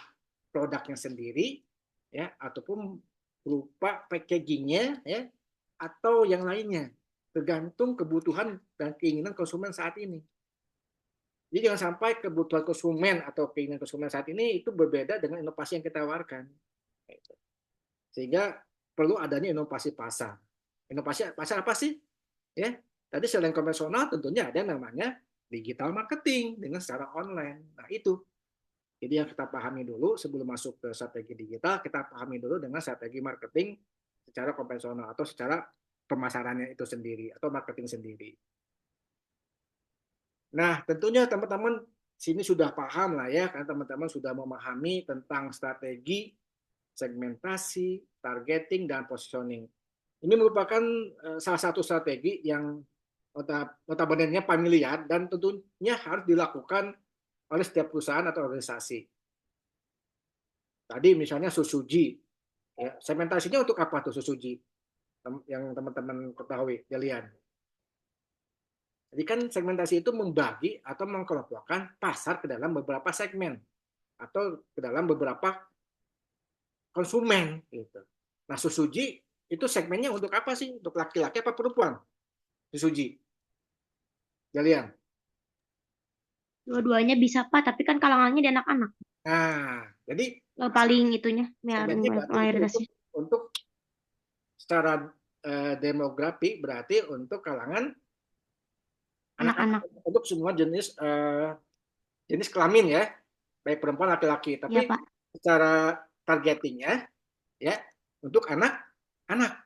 produknya sendiri ya ataupun berupa packagingnya ya atau yang lainnya tergantung kebutuhan dan keinginan konsumen saat ini. Jadi jangan sampai kebutuhan konsumen atau keinginan konsumen saat ini itu berbeda dengan inovasi yang kita tawarkan. Sehingga perlu adanya inovasi pasar. Inovasi pasar apa sih? Ya, tadi selain konvensional tentunya ada yang namanya digital marketing dengan secara online. Nah, itu. Jadi yang kita pahami dulu sebelum masuk ke strategi digital, kita pahami dulu dengan strategi marketing secara konvensional atau secara pemasarannya itu sendiri atau marketing sendiri. Nah, tentunya teman-teman sini sudah paham lah ya, karena teman-teman sudah memahami tentang strategi, segmentasi, targeting, dan positioning. Ini merupakan salah satu strategi yang notabene familiar dan tentunya harus dilakukan oleh setiap perusahaan atau organisasi. Tadi misalnya Susuji, ya, segmentasinya untuk apa tuh Susuji? Yang teman-teman ketahui, kalian. Jadi kan segmentasi itu membagi atau mengkelompokkan pasar ke dalam beberapa segmen atau ke dalam beberapa konsumen gitu. Nah, Susuji itu segmennya untuk apa sih? Untuk laki-laki apa perempuan? Susuji. Kalian. Dua-duanya bisa Pak, tapi kan kalangannya di anak-anak. Nah, jadi Paling itunya mayoritasnya untuk secara demografi berarti untuk kalangan anak-anak untuk semua jenis kelamin ya, baik perempuan laki-laki. Tapi ya, Pak. secara targetingnya ya untuk anak-anak.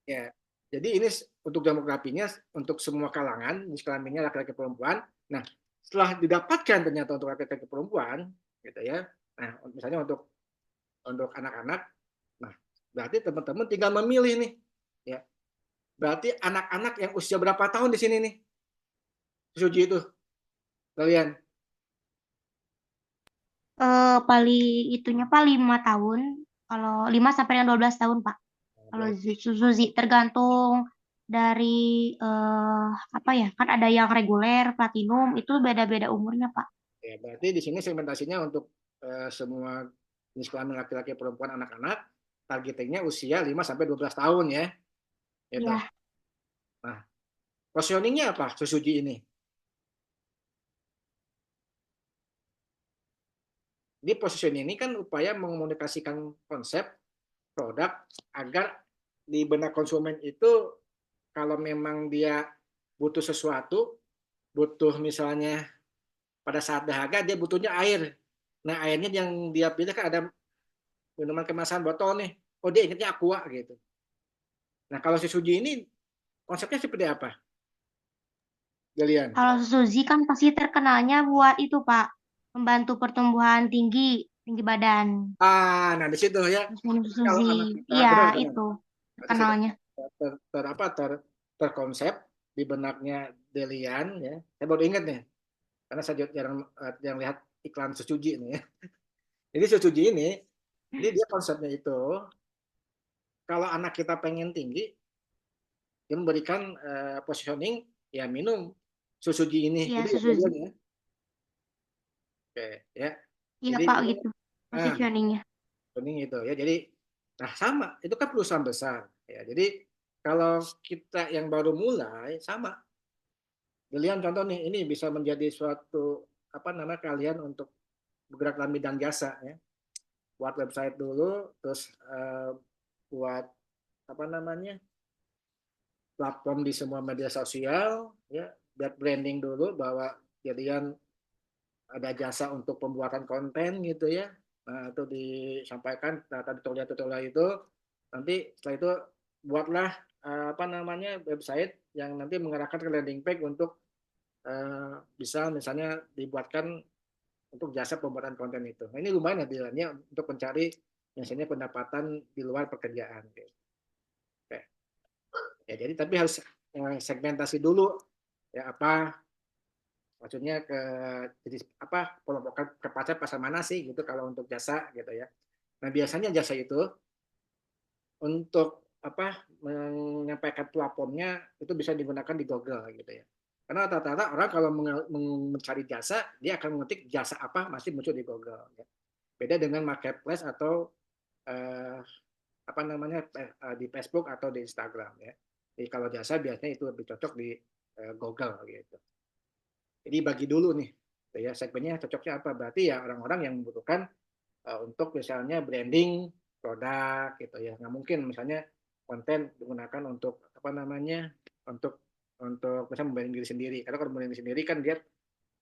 Ya, jadi ini untuk demografinya untuk semua kalangan, jenis kelaminnya laki-laki perempuan. Nah, setelah didapatkan ternyata untuk laki-laki perempuan, gitu ya. Nah, misalnya untuk anak-anak, nah berarti teman-teman tinggal memilih nih, ya. Berarti anak-anak yang usia berapa tahun di sini nih? Suji itu, kalian? Paling itunya Pak 5 tahun, kalau 5 sampai dengan 12 tahun Pak. Kalau Suzuki tergantung dari apa ya, kan ada yang reguler, platinum, itu beda-beda umurnya Pak. Ya, berarti di sini segmentasinya untuk semua jenis kelamin laki-laki, perempuan, anak-anak, targetingnya usia 5 sampai 12 tahun ya. Gitu. Ya. Nah, positioningnya apa Suzuki ini? Di positioning ini kan upaya mengomunikasikan konsep produk agar di benak konsumen itu kalau memang dia butuh sesuatu, butuh misalnya pada saat dahaga dia butuhnya air. Nah, airnya yang dia pilih kan ada minuman kemasan botol nih. Oh, dia ingatnya Aqua gitu. Nah, kalau si Suji ini konsepnya seperti apa? Kalian? Kalau Suzuki kan pasti terkenalnya buat itu Pak, membantu pertumbuhan tinggi badan. Nah di situ ya. Kalau anak kita, iya itu terkenalnya. Terkonsep di benaknya Delian ya. Saya baru ingat nih, karena saya jarang lihat iklan Suzuki ini ya. Jadi Suzuki ini dia konsepnya itu kalau anak kita pengen tinggi, dia memberikan positioning ya minum Suzuki ini. Iya, Suzuki. Ya. Oke, ya. Iya Pak gitu. Positioningnya. Itu ya. Jadi nah sama, itu kan perusahaan besar ya. Jadi kalau kita yang baru mulai sama. Kalian contoh nih, ini bisa menjadi suatu kalian untuk bergerak dalam bidang jasa ya. Buat website dulu, terus buat platform di semua media sosial, ya, buat branding dulu bahwa jadian ada jasa untuk pembuatan konten gitu ya. Nah, itu disampaikan data tutorial-tutorial itu. Nanti setelah itu buatlah apa namanya website yang nanti mengarahkan ke landing page untuk bisa misalnya dibuatkan untuk jasa pembuatan konten itu. Nah, ini lumayan ya untuk mencari misalnya pendapatan di luar pekerjaan. Gitu. Oke. Ya, jadi tapi harus segmentasi dulu ya apa maksudnya jadi apa ke pasar mana sih gitu kalau untuk jasa gitu ya. Nah, biasanya jasa itu untuk apa menyampaikan platformnya itu bisa digunakan di Google gitu ya. Karena rata-rata orang kalau mencari jasa, dia akan mengetik jasa apa masih muncul di Google. Ya. Beda dengan marketplace atau apa namanya di Facebook atau di Instagram ya. Jadi kalau jasa biasanya itu lebih cocok di Google gitu. Jadi bagi dulu nih, ya segmennya cocoknya apa? Berarti ya orang-orang yang membutuhkan untuk misalnya branding produk gitu ya. Nggak mungkin misalnya konten digunakan untuk apa namanya untuk misalnya membranding diri sendiri. Karena kalau membranding sendiri kan dia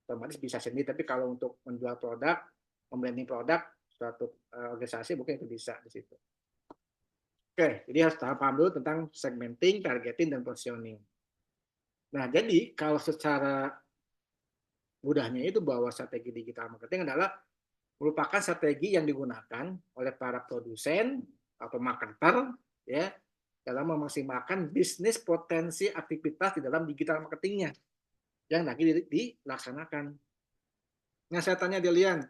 otomatis bisa sendiri. Tapi kalau untuk menjual produk, membranding produk suatu organisasi mungkin itu bisa di situ. Oke, jadi harus paham dulu tentang segmenting, targeting, dan positioning. Nah, jadi kalau secara mudahnya itu bahwa strategi digital marketing adalah merupakan strategi yang digunakan oleh para produsen atau marketer ya dalam memaksimalkan bisnis potensi aktivitas di dalam digital marketingnya yang lagi dilaksanakan. Nah, saya tanya Delian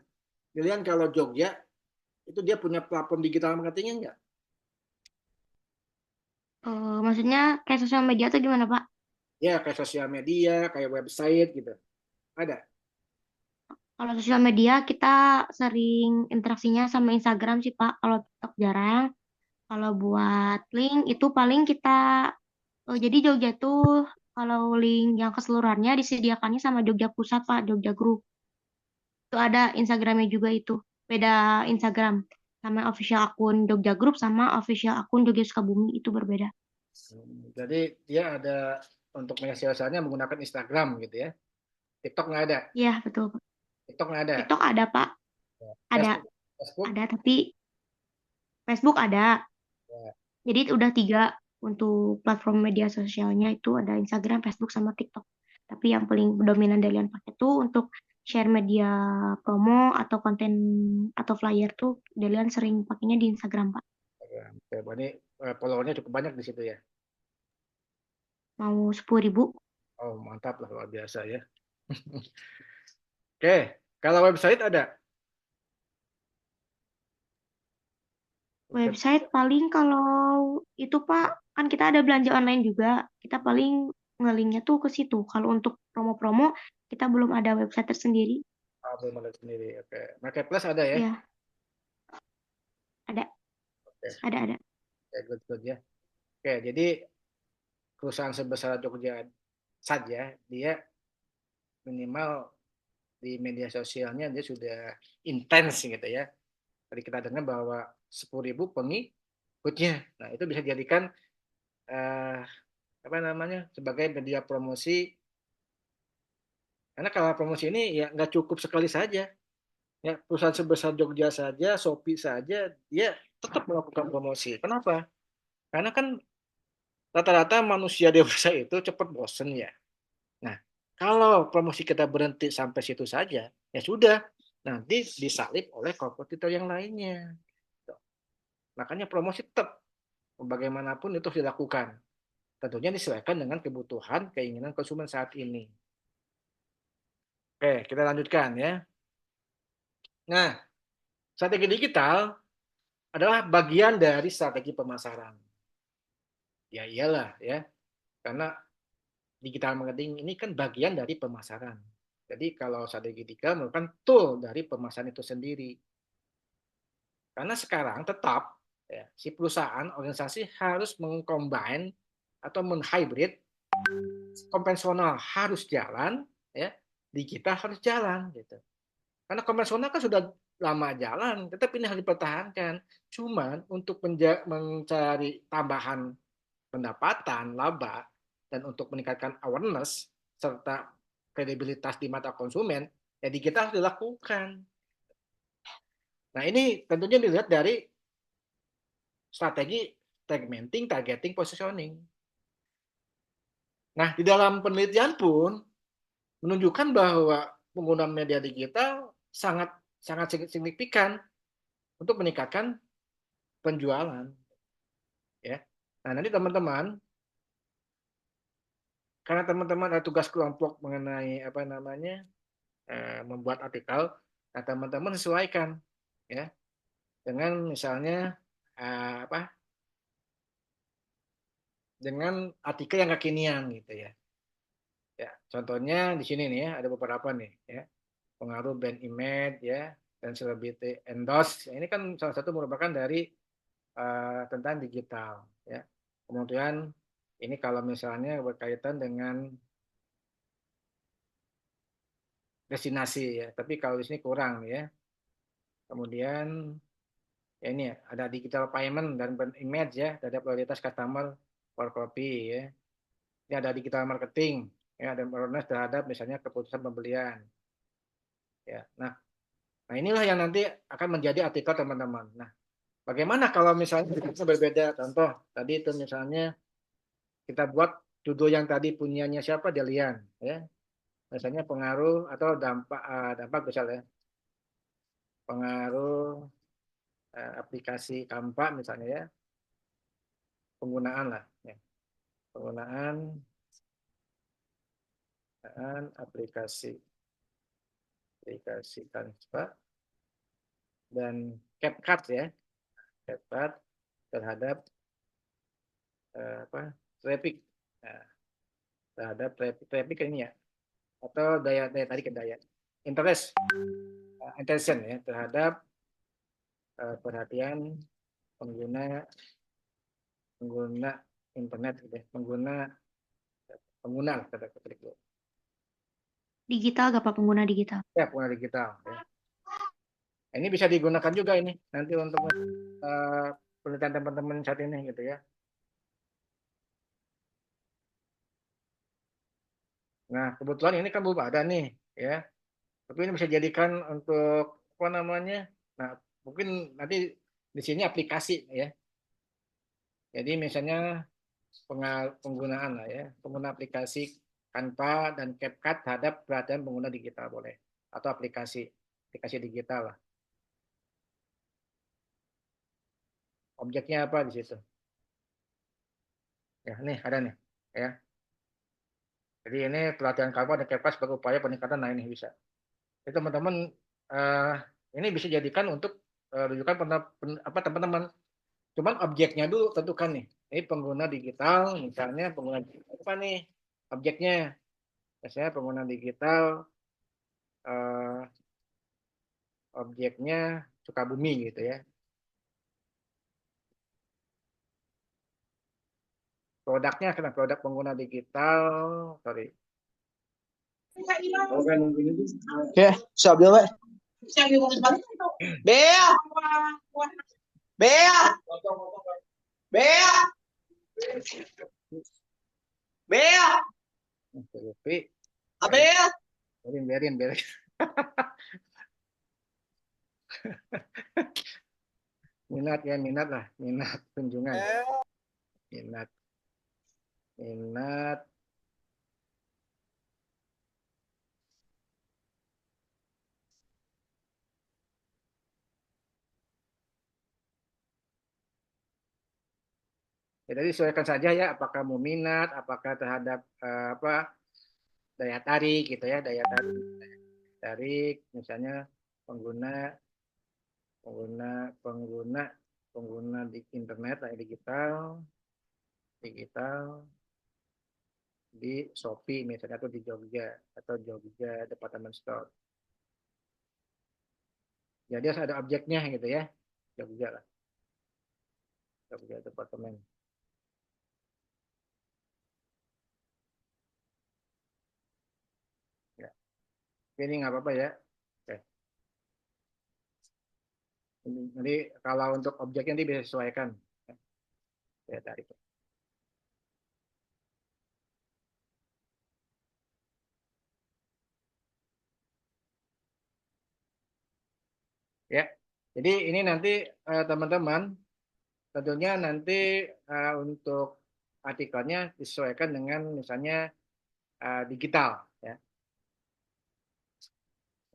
kalau Jogja itu dia punya platform digital marketingnya enggak? Maksudnya kayak sosial media atau gimana, Pak? Ya, kayak sosial media, kayak website gitu. Ada? Kalau sosial media kita sering interaksinya sama Instagram sih, Pak. Kalau TikTok jarang. Kalau buat link itu paling kita jadi Jogja tuh kalau link yang keseluruhannya disediakannya sama Jogja Pusat, Pak, Jogja Group. Itu ada Instagramnya juga itu. Beda Instagram. Sama official akun Jogja Group sama official akun Jogja Sukabumi itu berbeda. Jadi dia ada untuk menyelesaikannya menggunakan Instagram gitu ya. TikTok nggak ada? Iya, betul, Pak. TikTok nggak ada? TikTok ada, Pak. Ada. Facebook? Ada, tapi Facebook ada. Ya. Jadi udah 3 untuk platform media sosialnya itu ada Instagram, Facebook, sama TikTok. Tapi yang paling dominan Delian pakai tuh untuk share media promo atau konten atau flyer tuh Delian sering pakainya di Instagram, Pak. Oke, ini followernya cukup banyak di situ ya. Mau 10.000. Oh, mantap lah, luar biasa ya. Oke, kalau website ada? Website paling kalau itu Pak, kan kita ada belanja online juga. Kita paling ngelinknya tuh ke situ. Kalau untuk promo-promo, kita belum ada website tersendiri. Belum ada sendiri. Oke. Marketplace ada ya? Iya. Ada. Oke. Ada. Oke, good ya. Oke, jadi perusahaan sebesar Jogja saja, dia minimal di media sosialnya dia sudah intens gitu ya. Tadi kita dengar bahwa 10.000 pengikutnya. Nah, itu bisa dijadikan apa namanya sebagai media promosi. Karena kalau promosi ini ya nggak cukup sekali saja. Ya, perusahaan sebesar Jogja saja, Shopee saja, dia tetap melakukan promosi. Kenapa? Karena kan rata-rata manusia dewasa itu cepat bosen ya. Nah, kalau promosi kita berhenti sampai situ saja, ya sudah, nanti disalip oleh kompetitor yang lainnya. Makanya promosi tetap bagaimanapun itu dilakukan. Tentunya disesuaikan dengan kebutuhan, keinginan konsumen saat ini. Oke, kita lanjutkan ya. Nah, strategi digital adalah bagian dari strategi pemasaran. Ya iyalah ya, karena digital marketing ini kan bagian dari pemasaran. Jadi kalau strategi digital merupakan tool dari pemasaran itu sendiri. Karena sekarang tetap ya, si perusahaan organisasi harus mengcombine atau menghybrid konvensional harus jalan, ya digital harus jalan gitu. Karena konvensional kan sudah lama jalan, tetap ini harus dipertahankan. Cuman untuk mencari tambahan pendapatan, laba, dan untuk meningkatkan awareness serta kredibilitas di mata konsumen, ya digital harus dilakukan. Nah, ini tentunya dilihat dari strategi segmenting, targeting, positioning. Nah, di dalam penelitian pun menunjukkan bahwa penggunaan media digital sangat signifikan untuk meningkatkan penjualan. Ya. Nah, nanti teman-teman, karena teman-teman ada tugas kelompok mengenai membuat artikel, nah teman-teman sesuaikan ya dengan misalnya dengan artikel yang kekinian gitu ya. Ya, contohnya di sini nih ya, ada beberapa nih ya. Pengaruh brand image ya dan celebrity endorse. Ini kan salah satu merupakan dari tentang digital ya. Kemudian ini kalau misalnya berkaitan dengan destinasi ya, tapi kalau di sini kurang ya. Kemudian ya ini ya, ada digital payment dan brand image ya, ada prioritas customer for copy ya. Ini ada digital marketing ya, dan awareness terhadap misalnya keputusan pembelian. Ya. Nah inilah yang nanti akan menjadi artikel teman-teman. Nah, bagaimana kalau misalnya kita berbeda? Contoh tadi itu misalnya kita buat judul yang tadi punyanya siapa, Delian ya. Misalnya pengaruh atau dampak misalnya pengaruh aplikasi Kampa misalnya ya, penggunaan lah ya. Penggunaan aplikasi Canva dan CapCut ya, CapCut terhadap traffic, nah, terhadap traffic ini ya, atau daya tadi ke daya intention ya terhadap perhatian pengguna internet gitu ya, pengguna kata itu. Digital gak Pak, pengguna digital? Ya, pengguna digital ya. Ini bisa digunakan juga ini nanti untuk penelitian teman-teman saat ini gitu ya. Nah, kebetulan ini kan belum ada nih ya. Tapi ini bisa jadikan untuk Nah, mungkin nanti di sini aplikasi ya. Jadi misalnya penggunaan lah ya, pengguna aplikasi Canva dan CapCut terhadap perhatian pengguna digital boleh, atau aplikasi digital lah. Objeknya apa di situ? Ya, nih ada nih ya. Jadi ini pelatihan Canva dan CapCut sebagai upaya peningkatan. Nah, ini bisa. Jadi teman-teman ini bisa jadikan untuk rujukan teman-teman. Cuman objeknya dulu tentukan nih. Ini pengguna digital, misalnya pengguna apa nih objeknya? Misalnya pengguna digital, objeknya Sukabumi gitu ya. Produknya karena produk pengguna digital, sorry. Oke, siap ya, Pak. Bea! Bea! Bea! Bea! Apa ya? Biarin. Minat kunjungan. Minat. Ya, jadi sesuaikan saja ya, apakah mau minat, apakah terhadap daya tarik gitu ya, daya tarik misalnya pengguna di internet digital di Shopee misalnya, atau di Jogja Department Store. Jadi harus ada objeknya gitu ya, Jogja Department. Ya. Ini nggak apa-apa ya. Oke. Nanti kalau untuk objeknya nanti bisa disesuaikan. Ya, tarik. ya. Jadi ini nanti teman-teman tentunya nanti untuk artikelnya disesuaikan dengan misalnya digital ya.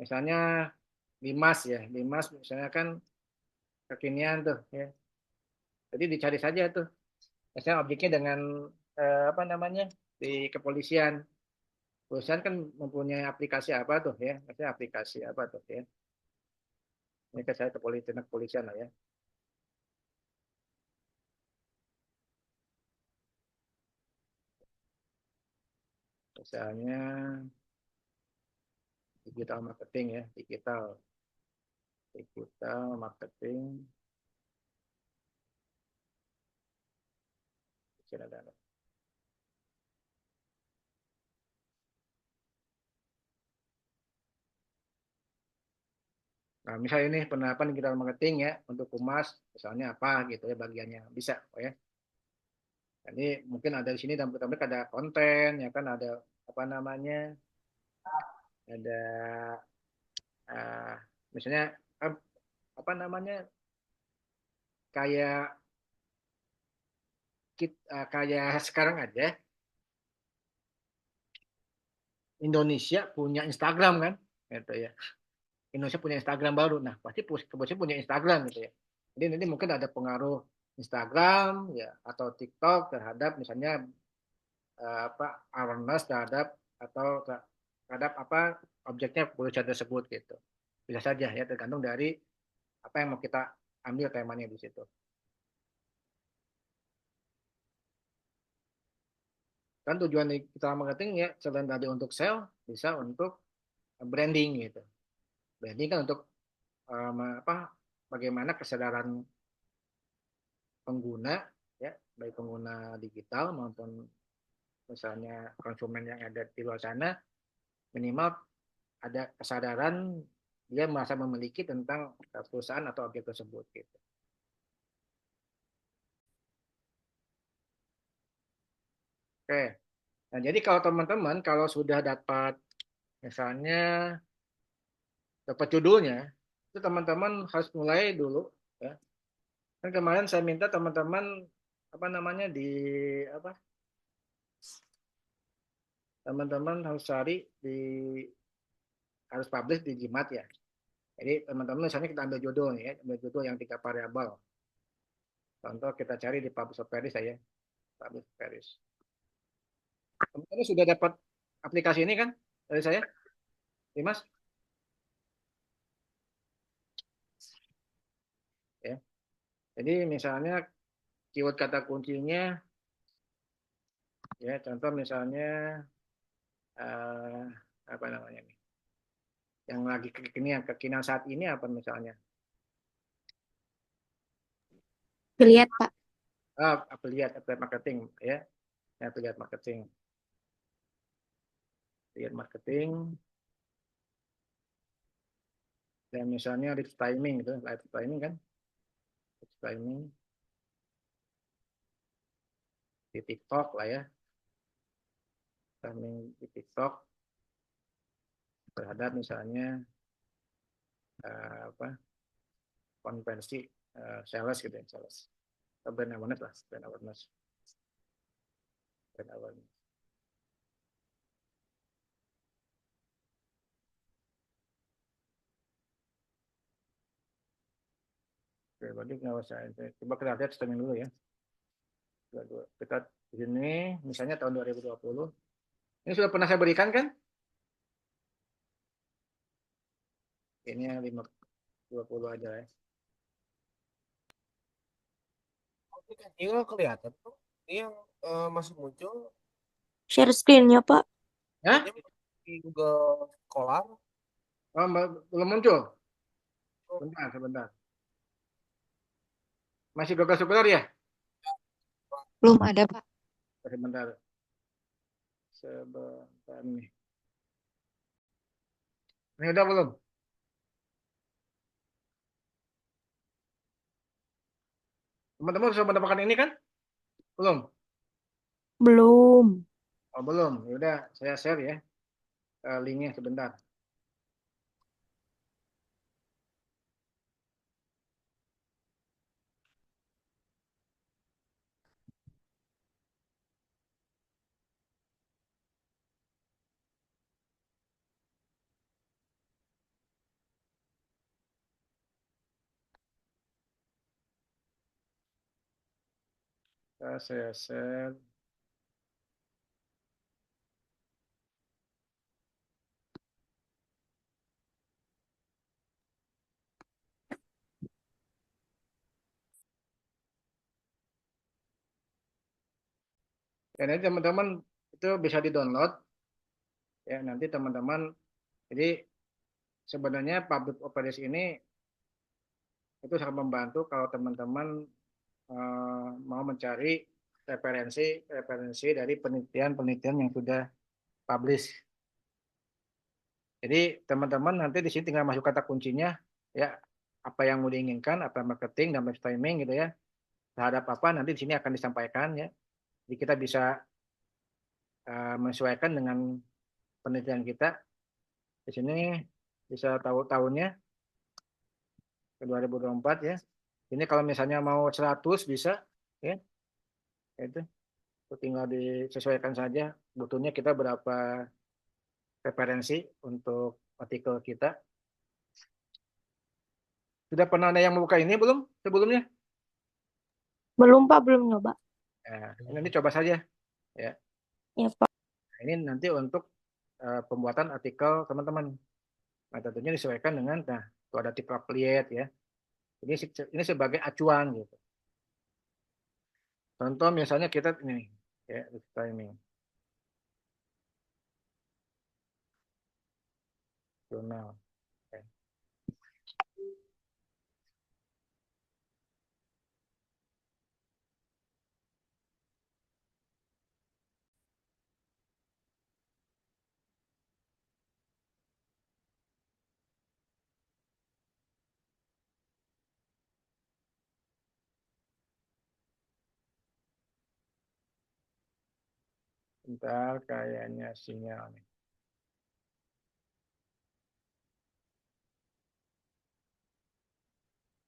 Misalnya Limas ya, Limas misalnya kan kekinian tuh ya. Jadi dicari saja tuh. Misalnya objeknya dengan apa namanya di kepolisian. Kepolisian kan mempunyai aplikasi apa tuh ya? Misalnya aplikasi apa tuh ya? Ini kan saya kepolisian lah ya. Misalnya digital marketing ya, digital marketing. Ada. Nah, misalnya ini penerapan digital marketing ya untuk humas, misalnya apa gitu ya bagiannya bisa, oh ya. Jadi mungkin ada di sini dan pertama ada konten ya kan ada apa namanya ada uh, misalnya apa namanya kayak kayak sekarang aja Indonesia punya Instagram kan gitu ya. Indonesia punya Instagram baru. Nah, pasti kepolisian punya Instagram gitu ya. Jadi nanti mungkin ada pengaruh Instagram ya atau TikTok terhadap misalnya apa awareness terhadap atau terhadap apa objeknya kepolisian tersebut gitu. Bisa saja ya tergantung dari apa yang mau kita ambil temanya di situ. Kan tujuan kita marketing ya selain tadi untuk sell bisa untuk branding gitu. Branding kan untuk apa bagaimana kesadaran pengguna ya baik pengguna digital maupun misalnya konsumen yang ada di luar sana minimal ada kesadaran dia merasa memiliki tentang perusahaan atau objek tersebut gitu. Oke. Nah, jadi kalau teman-teman kalau sudah dapat misalnya dapat judulnya itu teman-teman harus mulai dulu ya. Kan kemarin saya minta teman-teman apa namanya di apa teman-teman harus cari di harus publish di Jimat ya. Jadi teman-teman misalnya kita ambil judul nih ya, ambil judul yang 3 variabel. Contoh kita cari di Publish Paris saya, Publish Paris. Teman-teman sudah dapat aplikasi ini kan dari saya, Dimas? Ya. Jadi misalnya keyword kata kuncinya, ya contoh misalnya apa namanya nih, yang lagi kekinian saat ini apa misalnya? Lihat, Pak. Affiliate marketing ya, affiliate marketing. Affiliate marketing. Dan misalnya live timing gitu, live timing kan, live timing di TikTok lah ya, timing di TikTok terhadap misalnya apa konversi sales gitu ya, sales brand awareness lah, brand awareness. Oke, berarti nggak usah. Coba kita lihat streaming dulu ya. Kita di sini misalnya tahun 2020. Ini sudah pernah saya berikan kan? Ini yang 520 aja ya. Ini nggak kelihatan tuh. Ini yang masih muncul. Share screen-nya, Pak. Ya? Di Google Scholar. Oh, belum muncul. Sebentar. Masih Google Scholar ya? Belum ada, Pak. Sebentar nih. Ini udah belum? Teman-teman sudah mendapatkan ini kan? Belum? Belum. Oh, belum. Ya udah, saya share ya linknya sebentar. Saya share. Ya, nanti teman-teman itu bisa di-download. Ya, nanti teman-teman, jadi sebenarnya public operations ini itu sangat membantu kalau teman-teman mau mencari referensi dari penelitian-penelitian yang sudah publish. Jadi teman-teman nanti di sini tinggal masuk kata kuncinya, ya apa yang mau diinginkan, apa marketing dan live streaming gitu ya. Terhadap apa nanti di sini akan disampaikan ya. Jadi kita bisa menyesuaikan dengan penelitian kita. Di sini bisa tahu tahunnya ke 2024 ya. Ini kalau misalnya mau 100 bisa ya. Itu tinggal disesuaikan saja butuhnya kita berapa referensi untuk artikel kita. Sudah pernah ada yang membuka ini belum sebelumnya? Belum Pak, belum nyoba. Nah, ini coba saja ya. Ya Pak. Nah, ini nanti untuk pembuatan artikel teman-teman. Nah, tentunya disesuaikan dengan itu ada tip affiliate ya. Ini sebagai acuan gitu. Contoh misalnya kita ini ya, timing. Jurnal. Oke. Bentar, kayaknya sinyal nih.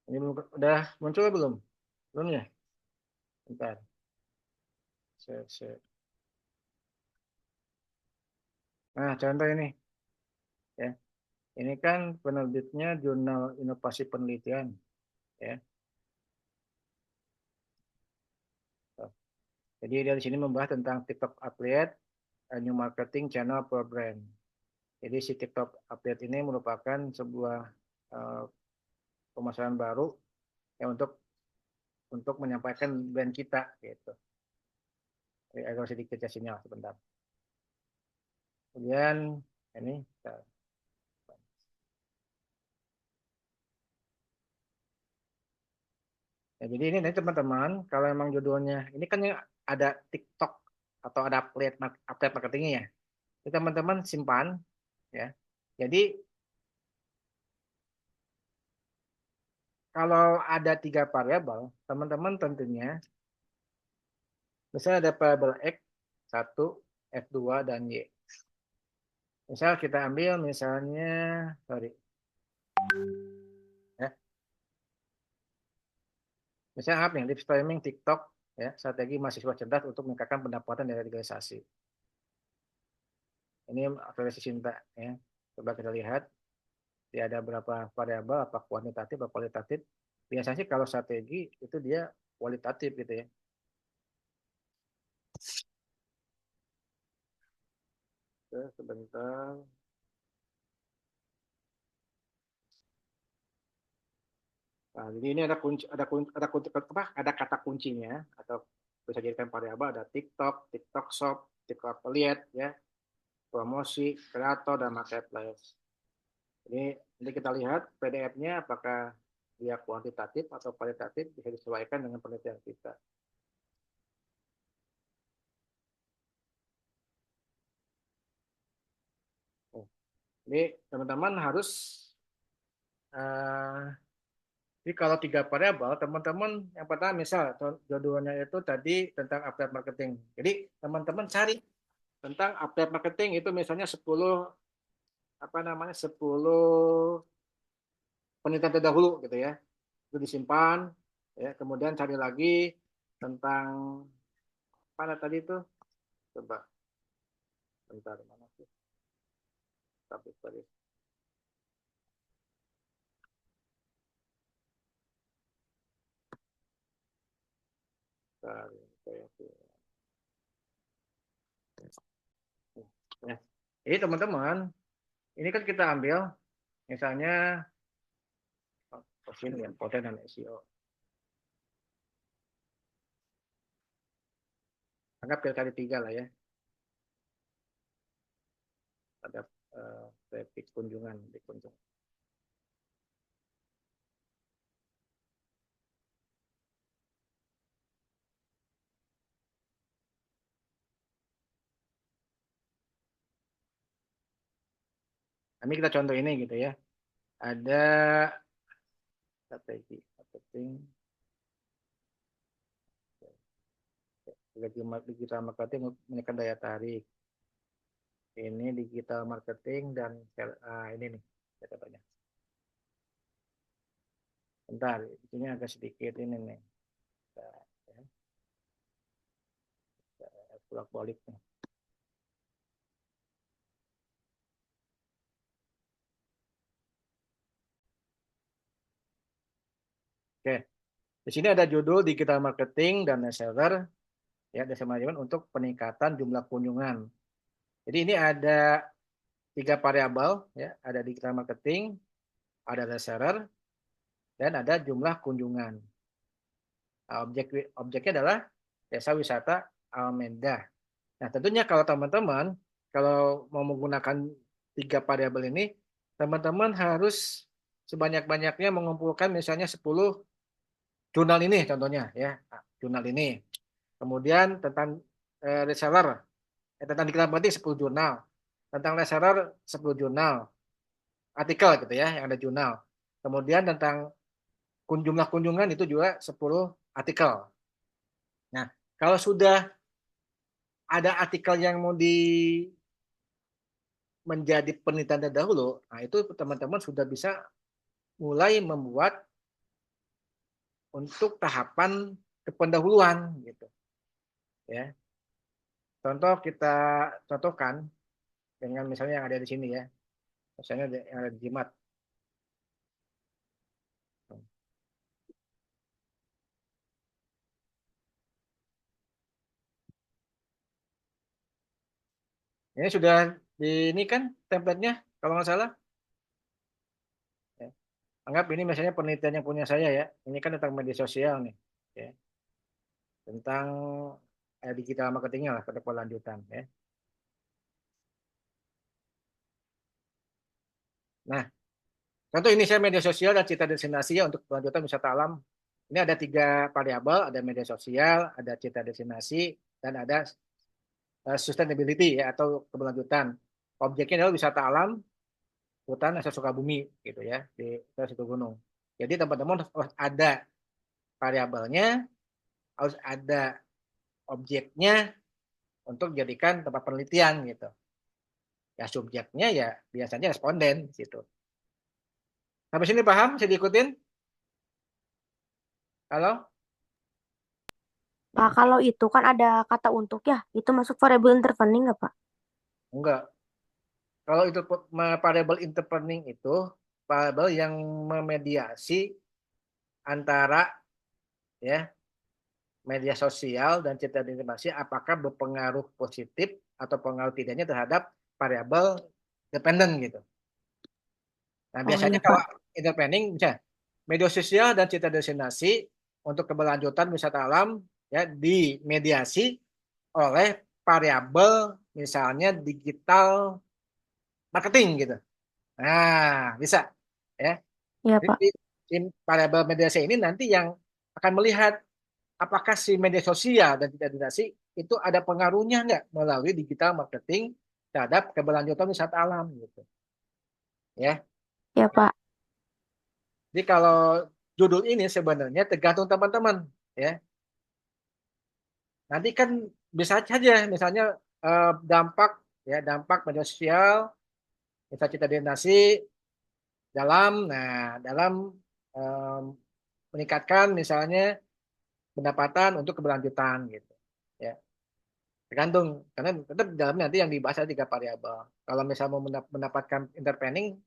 Ini udah muncul belum? Belum ya? Bentar. Saya. Nah, contoh ini ya. Ini kan penerbitnya Jurnal Inovasi Penelitian ya. Jadi dia di sini membahas tentang TikTok Affiliate, New Marketing Channel for Brand. Jadi si TikTok Affiliate ini merupakan sebuah pemasaran baru ya untuk menyampaikan brand kita gitu. Agak sedikit ya sinyal sebentar. Kemudian ini ya, jadi ini nih teman-teman, kalau emang judulnya ini kan ada TikTok atau ada update marketingnya ya. Ini teman-teman simpan ya. Jadi kalau ada 3 variabel, teman-teman tentunya misalnya ada variabel X, 1, F2, dan Y. Misal kita ambil misalnya, ya. Misalnya apa nih, live streaming TikTok, ya, strategi mahasiswa cerdas untuk meningkatkan pendapatan dari digitalisasi. Ini aplikasi Cinta, ya. Coba kita lihat, dia ada berapa variabel, apa kuantitatif, apa kualitatif. Biasanya sih kalau strategi itu dia kualitatif gitu ya. Sebentar. Nah, jadi ini ada kata kuncinya atau bisa jadikan variabel ada TikTok, TikTok Shop, TikTok Affiliate ya, promosi, kreator dan marketplace. Jadi nanti kita lihat PDF-nya apakah dia kuantitatif atau kualitatif bisa disesuaikan dengan penelitian kita. Jadi teman-teman harus jadi kalau 3 variabel, teman-teman yang pertama misal judulnya itu tadi tentang affiliate marketing. Jadi teman-teman cari tentang affiliate marketing itu misalnya 10 penelitian terdahulu gitu ya. Itu disimpan ya, kemudian cari lagi tentang apa tadi itu? Coba bentar mana sih? Tadi. Bentar. Oke. Ya. Jadi teman-teman, ini kan kita ambil misalnya posisi ya, konten dan SEO. Anggap pilkada 3 lah ya. Ada traffic kunjungan di kunjungan. Ini kita contoh ini gitu ya. Ada strategi marketing, digital marketing menekan daya tarik. Ini digital marketing dan ini nih katanya. Bentar, ini agak sedikit ini nih. Bolak-balik nih. Oke. Di sini ada judul digital marketing dan reseller ya, desa manajemen untuk peningkatan jumlah kunjungan. Jadi ini ada 3 variabel ya, ada digital marketing, ada reseller, dan ada jumlah kunjungan. Nah, objeknya adalah desa wisata Almenda. Nah, tentunya kalau teman-teman kalau mau menggunakan 3 variabel ini, teman-teman harus sebanyak-banyaknya mengumpulkan misalnya 10 jurnal ini contohnya ya, jurnal ini. Kemudian tentang reseller, tentang digital marketing 10 jurnal, tentang reseller 10 jurnal, artikel gitu ya, yang ada jurnal. Kemudian tentang jumlah kunjungan itu juga 10 artikel. Nah, kalau sudah ada artikel yang mau menjadi penelitian terdahulu, nah itu teman-teman sudah bisa mulai membuat untuk tahapan kependahuluan gitu. Ya. Contoh kita contohkan dengan misalnya yang ada di sini ya. Misalnya yang ada di Jimat. Ini sudah ini kan template-nya kalau nggak salah. Ya. Anggap ini misalnya penelitian yang punya saya ya. Ini kan tentang media sosial nih. Ya. Tentang digital marketingnya lah pada lanjutan ya. Nah, contoh ini saya media sosial dan cita destinasi ya untuk kelanjutan wisata alam. Ini ada 3 variabel, ada media sosial, ada cita destinasi, dan ada sustainability ya atau keberlanjutan. Objeknya adalah wisata alam, hutan asal Sukabumi gitu ya di situ gunung. Jadi teman-teman harus ada variabelnya, harus ada objeknya untuk jadikan tempat penelitian gitu. Ya subjeknya ya biasanya responden gitu. Sampai sini paham? Bisa diikutin? Halo? Pak, kalau itu kan ada kata untuk ya, itu masuk variable intervening nggak, Pak? Enggak. Kalau itu variable intervening itu variabel yang memediasi antara ya media sosial dan citra informasi apakah berpengaruh positif atau pengaruh tidaknya terhadap variabel dependen gitu. Nah, Oh biasanya iya, kalau Pak. intervening misalnya media sosial dan citra destinasi untuk keberlanjutan wisata alam ya dimediasi oleh variabel misalnya digital marketing gitu. Nah, bisa ya. Iya, Pak. Jadi variabel mediasi ini nanti yang akan melihat apakah si media sosial dan digitalisasi itu ada pengaruhnya nggak melalui digital marketing terhadap keberlanjutan wisata alam gitu ya. Iya, Pak. Jadi kalau judul ini sebenarnya tergantung teman-teman ya. Nanti kan bisa saja misalnya dampak media sosial kita cita destinasi dalam meningkatkan misalnya pendapatan untuk keberlanjutan gitu ya. Tergantung, karena tetap dalam nanti yang dibahas ada 3 variabel. Kalau misalnya mau mendapatkan intervening,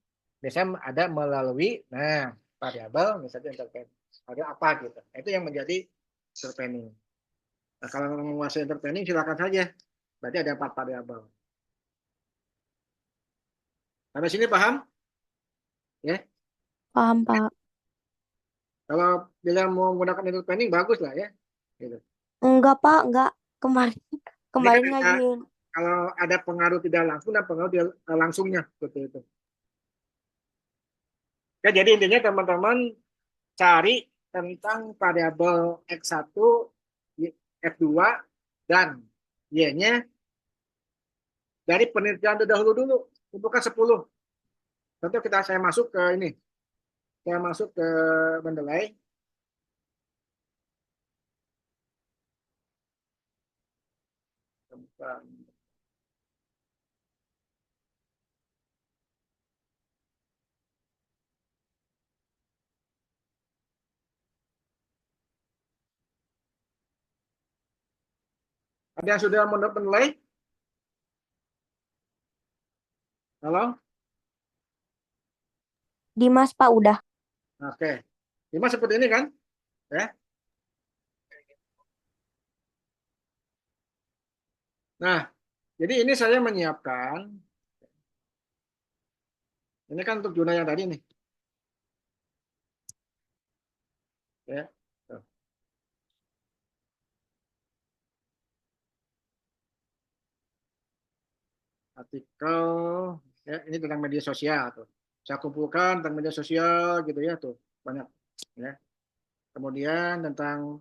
biasanya ada melalui, variabel misalnya intervening. Ada apa gitu. Itu yang menjadi intervening. Nah, kalau menguasai entertaining silakan saja. Berarti ada 4 variabel. Sampai sini paham? Ya. Paham, Pak. Kalau bila mau menggunakan entertaining bagus lah ya. Gitu. Enggak, Pak, enggak. Kemarin Ini kan kemarin ngajuin. kalau ada pengaruh tidak langsung dan pengaruh tidak langsungnya seperti itu. Ya, jadi intinya teman-teman cari tentang variabel X1, F2, dan Y-nya dari penelitian terdahulu dulu. Kumpulkan 10. Contoh saya masuk ke ini. Saya masuk ke Mendeley. Ada yang sudah Mendeley? Halo? Dimas, Pak, udah. Oke. Cuma seperti ini kan? Ya. Nah, jadi ini saya menyiapkan. Ini kan untuk zona yang tadi nih. Ya. Tuh. Artikel, ya, ini tentang media sosial tuh. Saya kumpulkan tentang media sosial gitu ya tuh, banyak. Ya. Kemudian tentang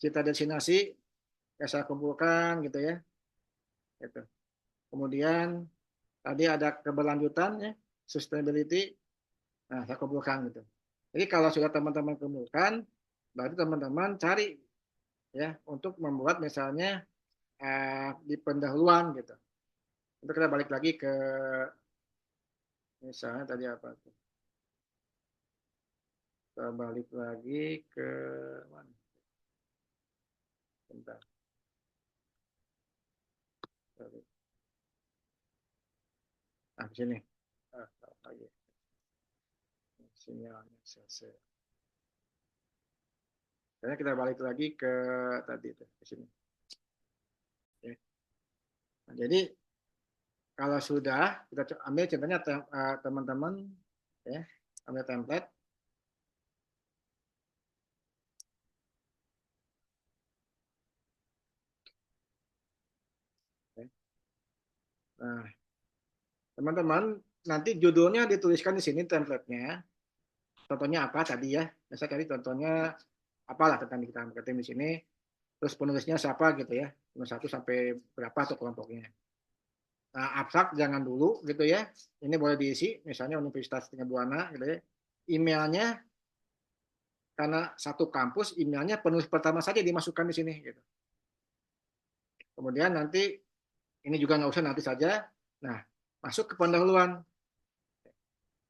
cita destinasi, ya saya kumpulkan gitu ya. Gitu. Kemudian tadi ada keberlanjutan ya, sustainability. Nah, saya kumpulkan gitu. Jadi kalau sudah teman-teman kumpulkan, berarti teman-teman cari ya untuk membuat misalnya di pendahuluan gitu. Itu kita balik lagi ke misalnya tadi apa tuh? Kita balik lagi ke mana? Bentar. Nah, di sini. Lagi. Sinyalnya selesai. Karena kita balik lagi ke tadi itu di sini. Oke. Nah, jadi kalau sudah kita ambil contohnya teman-teman ya, ambil template. Oke. Nah, teman-teman nanti judulnya dituliskan di sini template-nya. Contohnya apa tadi ya? Misalnya tadi contohnya apalah tentang digital marketing di sini. Terus penulisnya siapa gitu ya, 1 sampai berapa tuh kelompoknya. Nah, abstrak jangan dulu gitu ya. Ini boleh diisi, misalnya Universitas Tinggi Buana gitu ya. Emailnya karena satu kampus, emailnya penulis pertama saja dimasukkan di sini gitu. Kemudian nanti ini juga nggak usah nanti saja. Nah, masuk ke pendahuluan.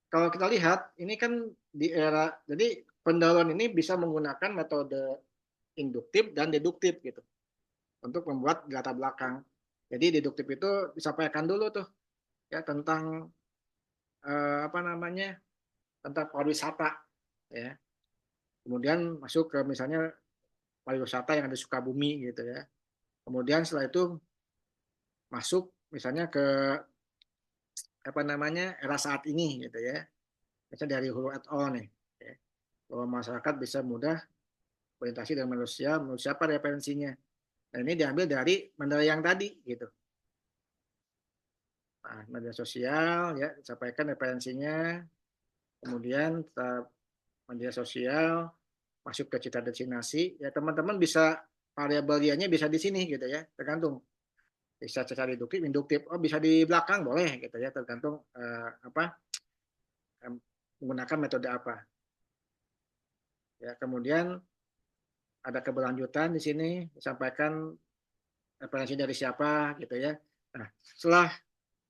Kalau kita lihat, ini kan di era, jadi pendahuluan ini bisa menggunakan metode induktif dan deduktif gitu untuk membuat latar belakang. Jadi deduktif itu disampaikan dulu tuh ya tentang apa namanya tentang pariwisata ya. Kemudian masuk ke misalnya pariwisata yang ada di Sukabumi gitu ya. Kemudian setelah itu masuk misalnya ke apa namanya era saat ini gitu ya. Misalnya dari Hulu et al nih ya. Bahwa masyarakat bisa mudah berinteraksi dengan manusia, menurut siapa referensinya. Nah, ini diambil dari Mendeley yang tadi gitu. Nah, media sosial ya sampaikan referensinya, kemudian media sosial masuk ke cita destinasi ya teman-teman bisa variabel dia-nya bisa di sini gitu ya tergantung bisa secara deduktif induktif bisa di belakang boleh gitu ya tergantung menggunakan metode apa ya kemudian ada keberlanjutan di sini disampaikan referensi dari siapa gitu ya. Nah setelah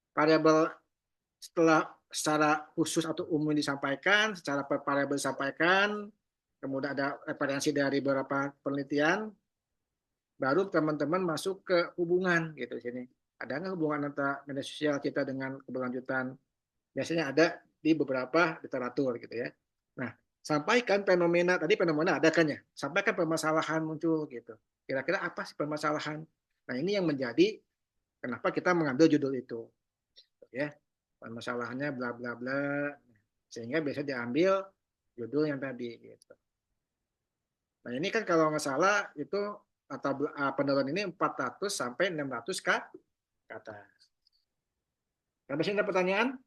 variabel setelah secara khusus atau umum disampaikan, secara per variabel disampaikan, kemudian ada referensi dari beberapa penelitian, baru teman-teman masuk ke hubungan gitu di sini. Ada nggak hubungan antara media sosial kita dengan keberlanjutan? Biasanya ada di beberapa literatur gitu ya. Nah, sampaikan fenomena, tadi fenomena ada kan ya? Sampaikan permasalahan muncul gitu. Kira-kira apa sih permasalahan? Nah, ini yang menjadi kenapa kita mengambil judul itu. Ya, permasalahannya bla bla bla. Sehingga biasa diambil judul yang tadi gitu. Nah, ini kan kalau nggak salah itu atau penurunan ini 400 sampai 600 kata. Sampai sini ada pertanyaan?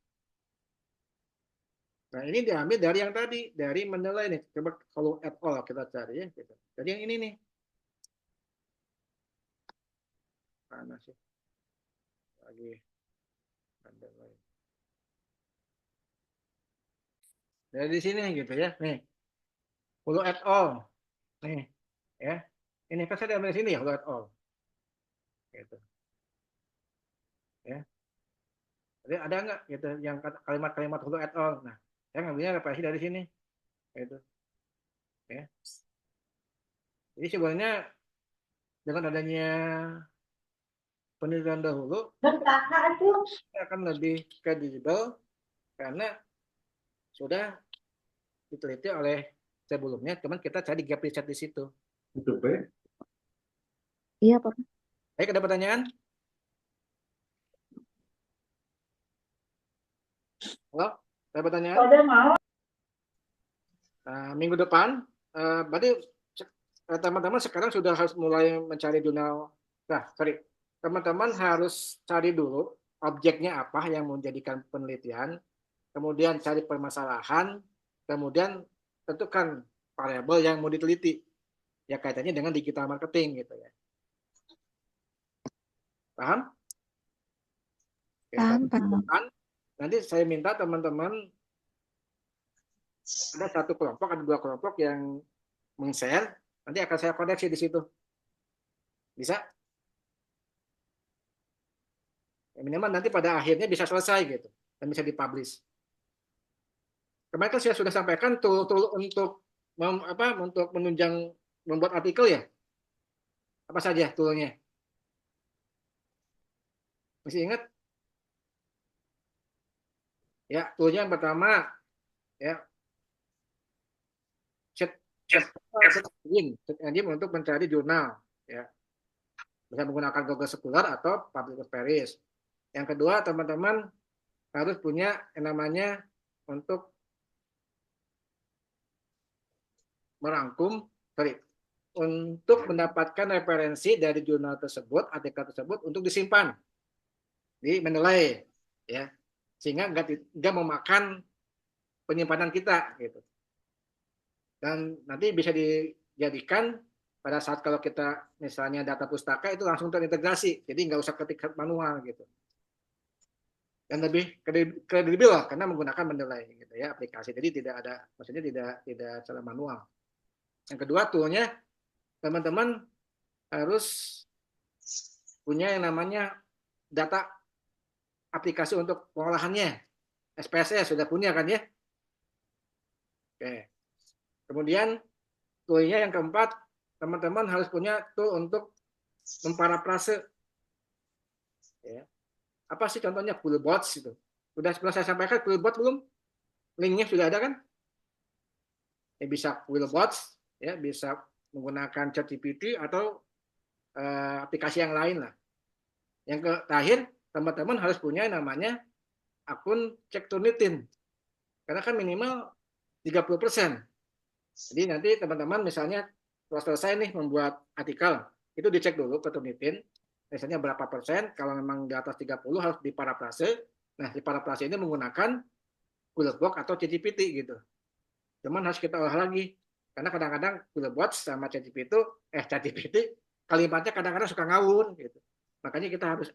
Nah, ini diambil dari yang tadi, dari menilai nih. Coba kalau at all kita cari ya. Gitu. Jadi yang ini nih. Mana sih? Lagi. Menilai. Dari sini gitu ya. Nih. Follow at all. Nih. Ya. Ini kan saya diambil dari sini ya, follow at all. Gitu. Ya. Jadi ada nggak gitu yang kalimat-kalimat follow at all? Nah, saya ngambilnya referensi dari sini. Gitu. Ya. Jadi sebenarnya dengan adanya penelitian dahulu akan lebih kredibel karena sudah diteliti oleh sebelumnya, cuman kita cari gap riset di situ. Iya, Pak. Baik, ada pertanyaan? Halo, ada pertanyaan? Minggu depan, berarti teman-teman sekarang sudah harus mulai mencari jurnal. Nah, sorry, teman-teman harus cari dulu objeknya apa yang menjadikan penelitian, kemudian cari permasalahan, kemudian tentukan variabel yang mau diteliti. Ya kaitannya dengan digital marketing gitu ya. Paham? Paham. Nanti saya minta teman-teman ada satu kelompok, ada dua kelompok yang meng-share, nanti akan saya koneksi di situ. Bisa? Ya, minimal nanti pada akhirnya bisa selesai gitu dan bisa dipublish. Kemarin kan saya sudah sampaikan tool untuk untuk menunjang membuat artikel ya. Apa saja toolnya? Masih ingat? Ya, toolnya yang pertama ya search engine untuk mencari jurnal ya. Bisa menggunakan Google Scholar atau Public Paris. Yang kedua, teman-teman harus punya yang namanya untuk untuk mendapatkan referensi dari jurnal tersebut, artikel tersebut untuk disimpan di menilai ya, sehingga nggak memakan penyimpanan kita gitu. Dan nanti bisa dijadikan pada saat kalau kita misalnya data pustaka itu langsung terintegrasi, jadi nggak usah ketik manual gitu. Dan lebih kredibel lah karena menggunakan menilai gitu ya aplikasi. Jadi tidak ada, maksudnya tidak secara manual. Yang kedua toolnya teman-teman harus punya yang namanya data aplikasi untuk pengolahannya. SPSS sudah punya kan ya? Oke. Kemudian toolnya yang keempat, teman-teman harus punya tool untuk memparafrase. Ya. Apa sih contohnya? Fullbots itu. Sudah saya sampaikan Fullbot belum? Linknya sudah ada kan? Ya, bisa Fullbots, ya bisa menggunakan ChatGPT atau aplikasi yang lain lah. Yang terakhir, teman-teman harus punya yang namanya akun cek Turnitin. Karena kan minimal 30%. Jadi nanti teman-teman misalnya setelah selesai nih membuat artikel, itu dicek dulu ke Turnitin, misalnya berapa persen, kalau memang di atas 30 harus diparafrase. Nah, diparafrase ini menggunakan Fullbox atau ChatGPT gitu. Cuman harus kita olah lagi. Karena kadang-kadang Fullbox sama ChatGPT kalimatnya kadang-kadang suka ngawur gitu. Makanya kita harus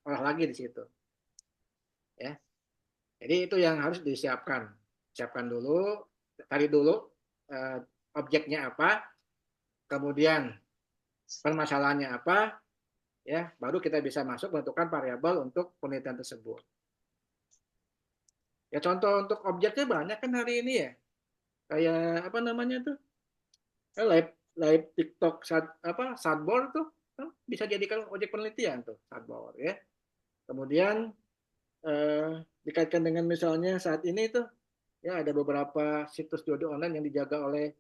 olah lagi di situ. Ya. Jadi itu yang harus disiapkan. Siapkan dulu, cari dulu objeknya apa, kemudian permasalahannya apa, ya, baru kita bisa masuk menentukan variabel untuk penelitian tersebut. Ya contoh untuk objeknya banyak kan hari ini ya. Kayak apa namanya tuh? Live TikTok Sadboard tuh bisa jadikan objek penelitian tuh Sadboard ya. Kemudian dikaitkan dengan misalnya saat ini tuh ya ada beberapa situs judi online yang dijaga oleh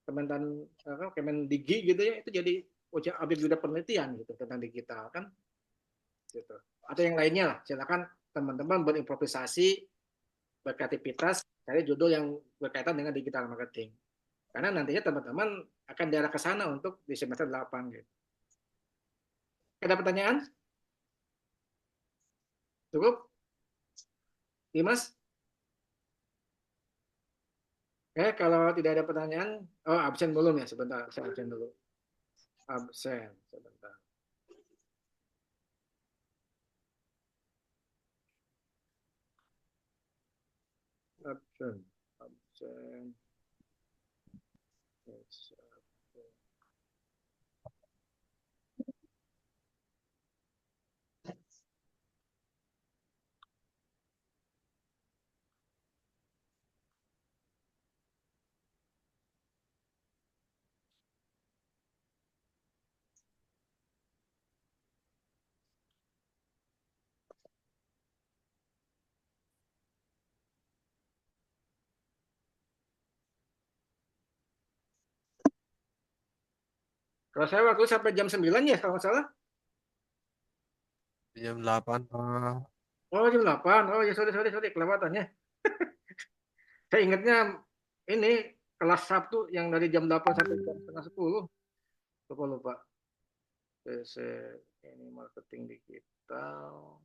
Kemendagri gitu ya, itu jadi objek studi penelitian gitu tentang digital kan, gitu. Atau yang lainnya lah, silakan teman-teman berimprovisasi, berkreativitas, cari judul yang berkaitan dengan digital marketing. Karena nantinya teman-teman akan diarah ke sana untuk di semester 8 gitu. Ada pertanyaan? Cukup? Dimas? Oke, kalau tidak ada pertanyaan, oh absen belum ya, sebentar, saya absen dulu. Absen, sebentar. Absen, absen. Yes. Kalau saya waktu sampai jam 9 ya, kalau nggak salah. Jam 8 Pak. Oh, jam 8. Oh, ya sorry, kelewatan ya. Saya ingatnya ini kelas Sabtu yang dari jam 8 sampai jam setengah 10. Lupa. PC ini marketing digital.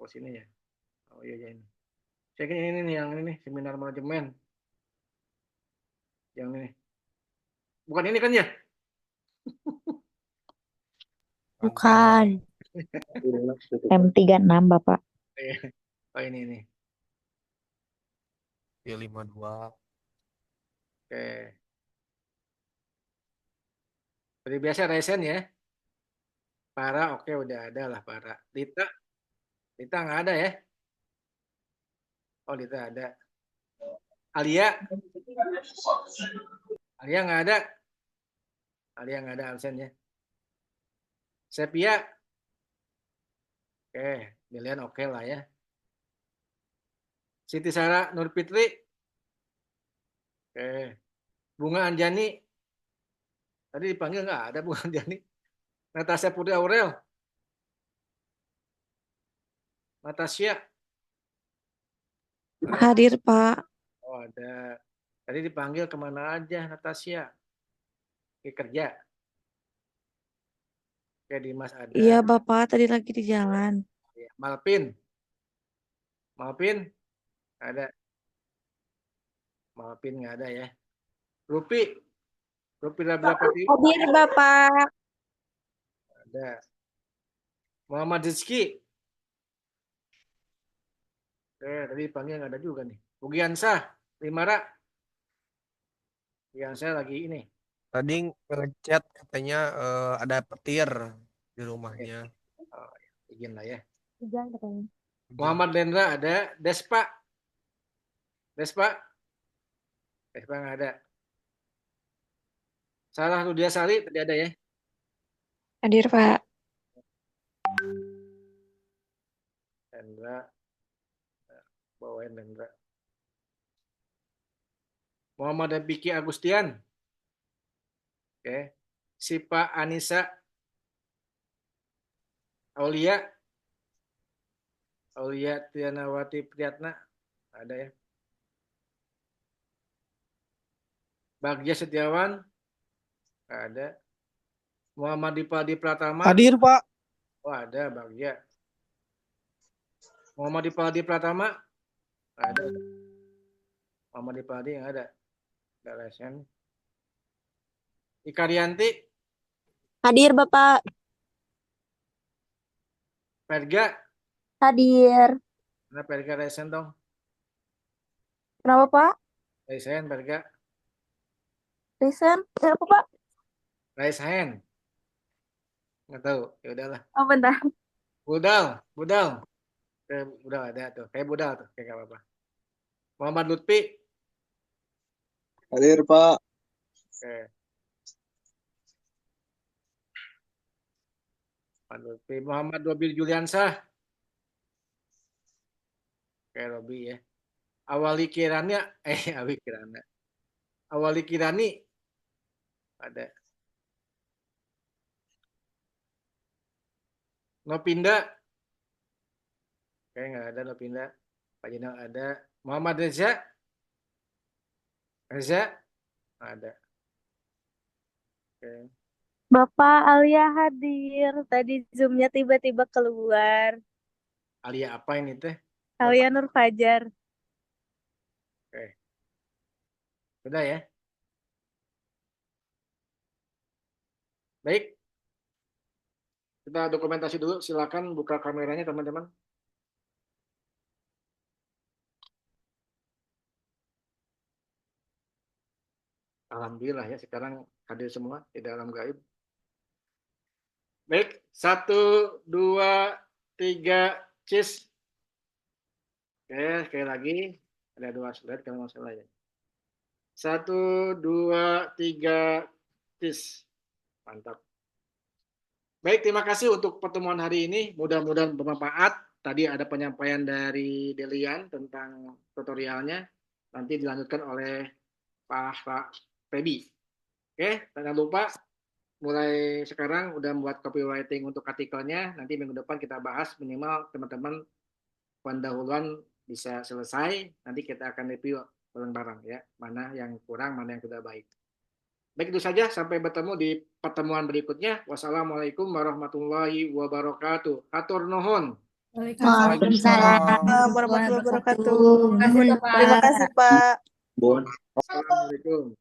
Oh, sini ya. Oh iya ini. Saya kira ini nih yang ini nih, seminar manajemen. Yang ini. Bukan ini kan ya? Bukan. M36 Bapak. Oh ini. Y52. Oke. Seperti biasa resen ya. Para oke udah ada lah para. Dita nggak ada ya? Oh Dita ada. Alia nggak ada. Alia nggak ada absen ya. Sepia. Oke, pilihan oke lah ya. Siti Sarah Nur Fitri. Oke. Bunga Anjani. Tadi dipanggil nggak ada Bunga Anjani. Natasha Putri Aurel. Natasha. Hadir, Pak. Oh ada. Tadi dipanggil kemana aja Natasha? Ke kerja. Oke Dimas ada. Iya, Bapak, tadi lagi di jalan. Malpin ada. Malpin nggak ada ya. Rupi Rabilapati Hadir Bapak. ada. Muhammad Rizky. Tadi dipanggil nggak ada juga nih. Bugiansah Limara. Bugiansah lagi ini. Tadi ngechat katanya ada petir di rumahnya. Oh, izin lah ya. Hujan katanya. Muhammad Lendra ada. Despa nggak ada. Salah Rudia Sari tadi ada ya. Hadir, Pak. Lendra. Bawain Lendra. Muhammad Biki Agustian. Oke. Sipa Anissa. Aulia Trianawati Priyatna. Ada ya. Bagja Setiawan. Ada. Muhammad Dipaldi Pratama. Hadir, Pak. Oh, ada Bagja. Muhammad Dipaldi Pratama. Ada. Muhammad Dipaldi yang ada. Lesen. Ikarianti. Hadir Bapak. Perga. Hadir. Mana Perga Lesen dong? Kenapa Pak? Lesen Perga. Listen. Kenapa Pak? Lesen. Nggak tahu. Ya udahlah. Oh bentar. Budal. Budal ada tuh. Kayak Budal tuh. Kayak nggak apa-apa. Muhammad Lutfi. Hadir, Pak. Oke. Muhammad Robi Juliansah. Oke, Robi ya. Awali Kirani ada. Nopinda. Oke, nggak ada Nopinda. Pak Jenal ada. Muhammad Reza. Reza? Ada. Oke. Bapak Alia hadir. Tadi Zoom-nya tiba-tiba keluar. Alia apa ini teh? Alia Nur Fajar. Oke. Sudah ya? Baik. Kita dokumentasi dulu. Silakan buka kameranya teman-teman. Alhamdulillah ya sekarang hadir semua tidak alam gaib. Baik, 1, 2, 3, cheers. Oke, sekali lagi ada 2 slide kalau nggak salah ya. 1, 2, 3, cheers. Mantap. Baik, terima kasih untuk pertemuan hari ini. Mudah-mudahan bermanfaat. Tadi ada penyampaian dari Delian tentang tutorialnya. Nanti dilanjutkan oleh Pak Febi. Oke, jangan lupa mulai sekarang udah membuat copywriting untuk artikelnya. Nanti minggu depan kita bahas minimal teman-teman pendahuluan bisa selesai. Nanti kita akan review bareng-bareng ya. Mana yang kurang, mana yang sudah baik. Baik, itu saja. Sampai bertemu di pertemuan berikutnya. Wassalamualaikum warahmatullahi wabarakatuh. Hatur nuhun. Waalaikumsalam warahmatullahi wabarakatuh. Terima kasih, Pak. Bon. Assalamualaikum.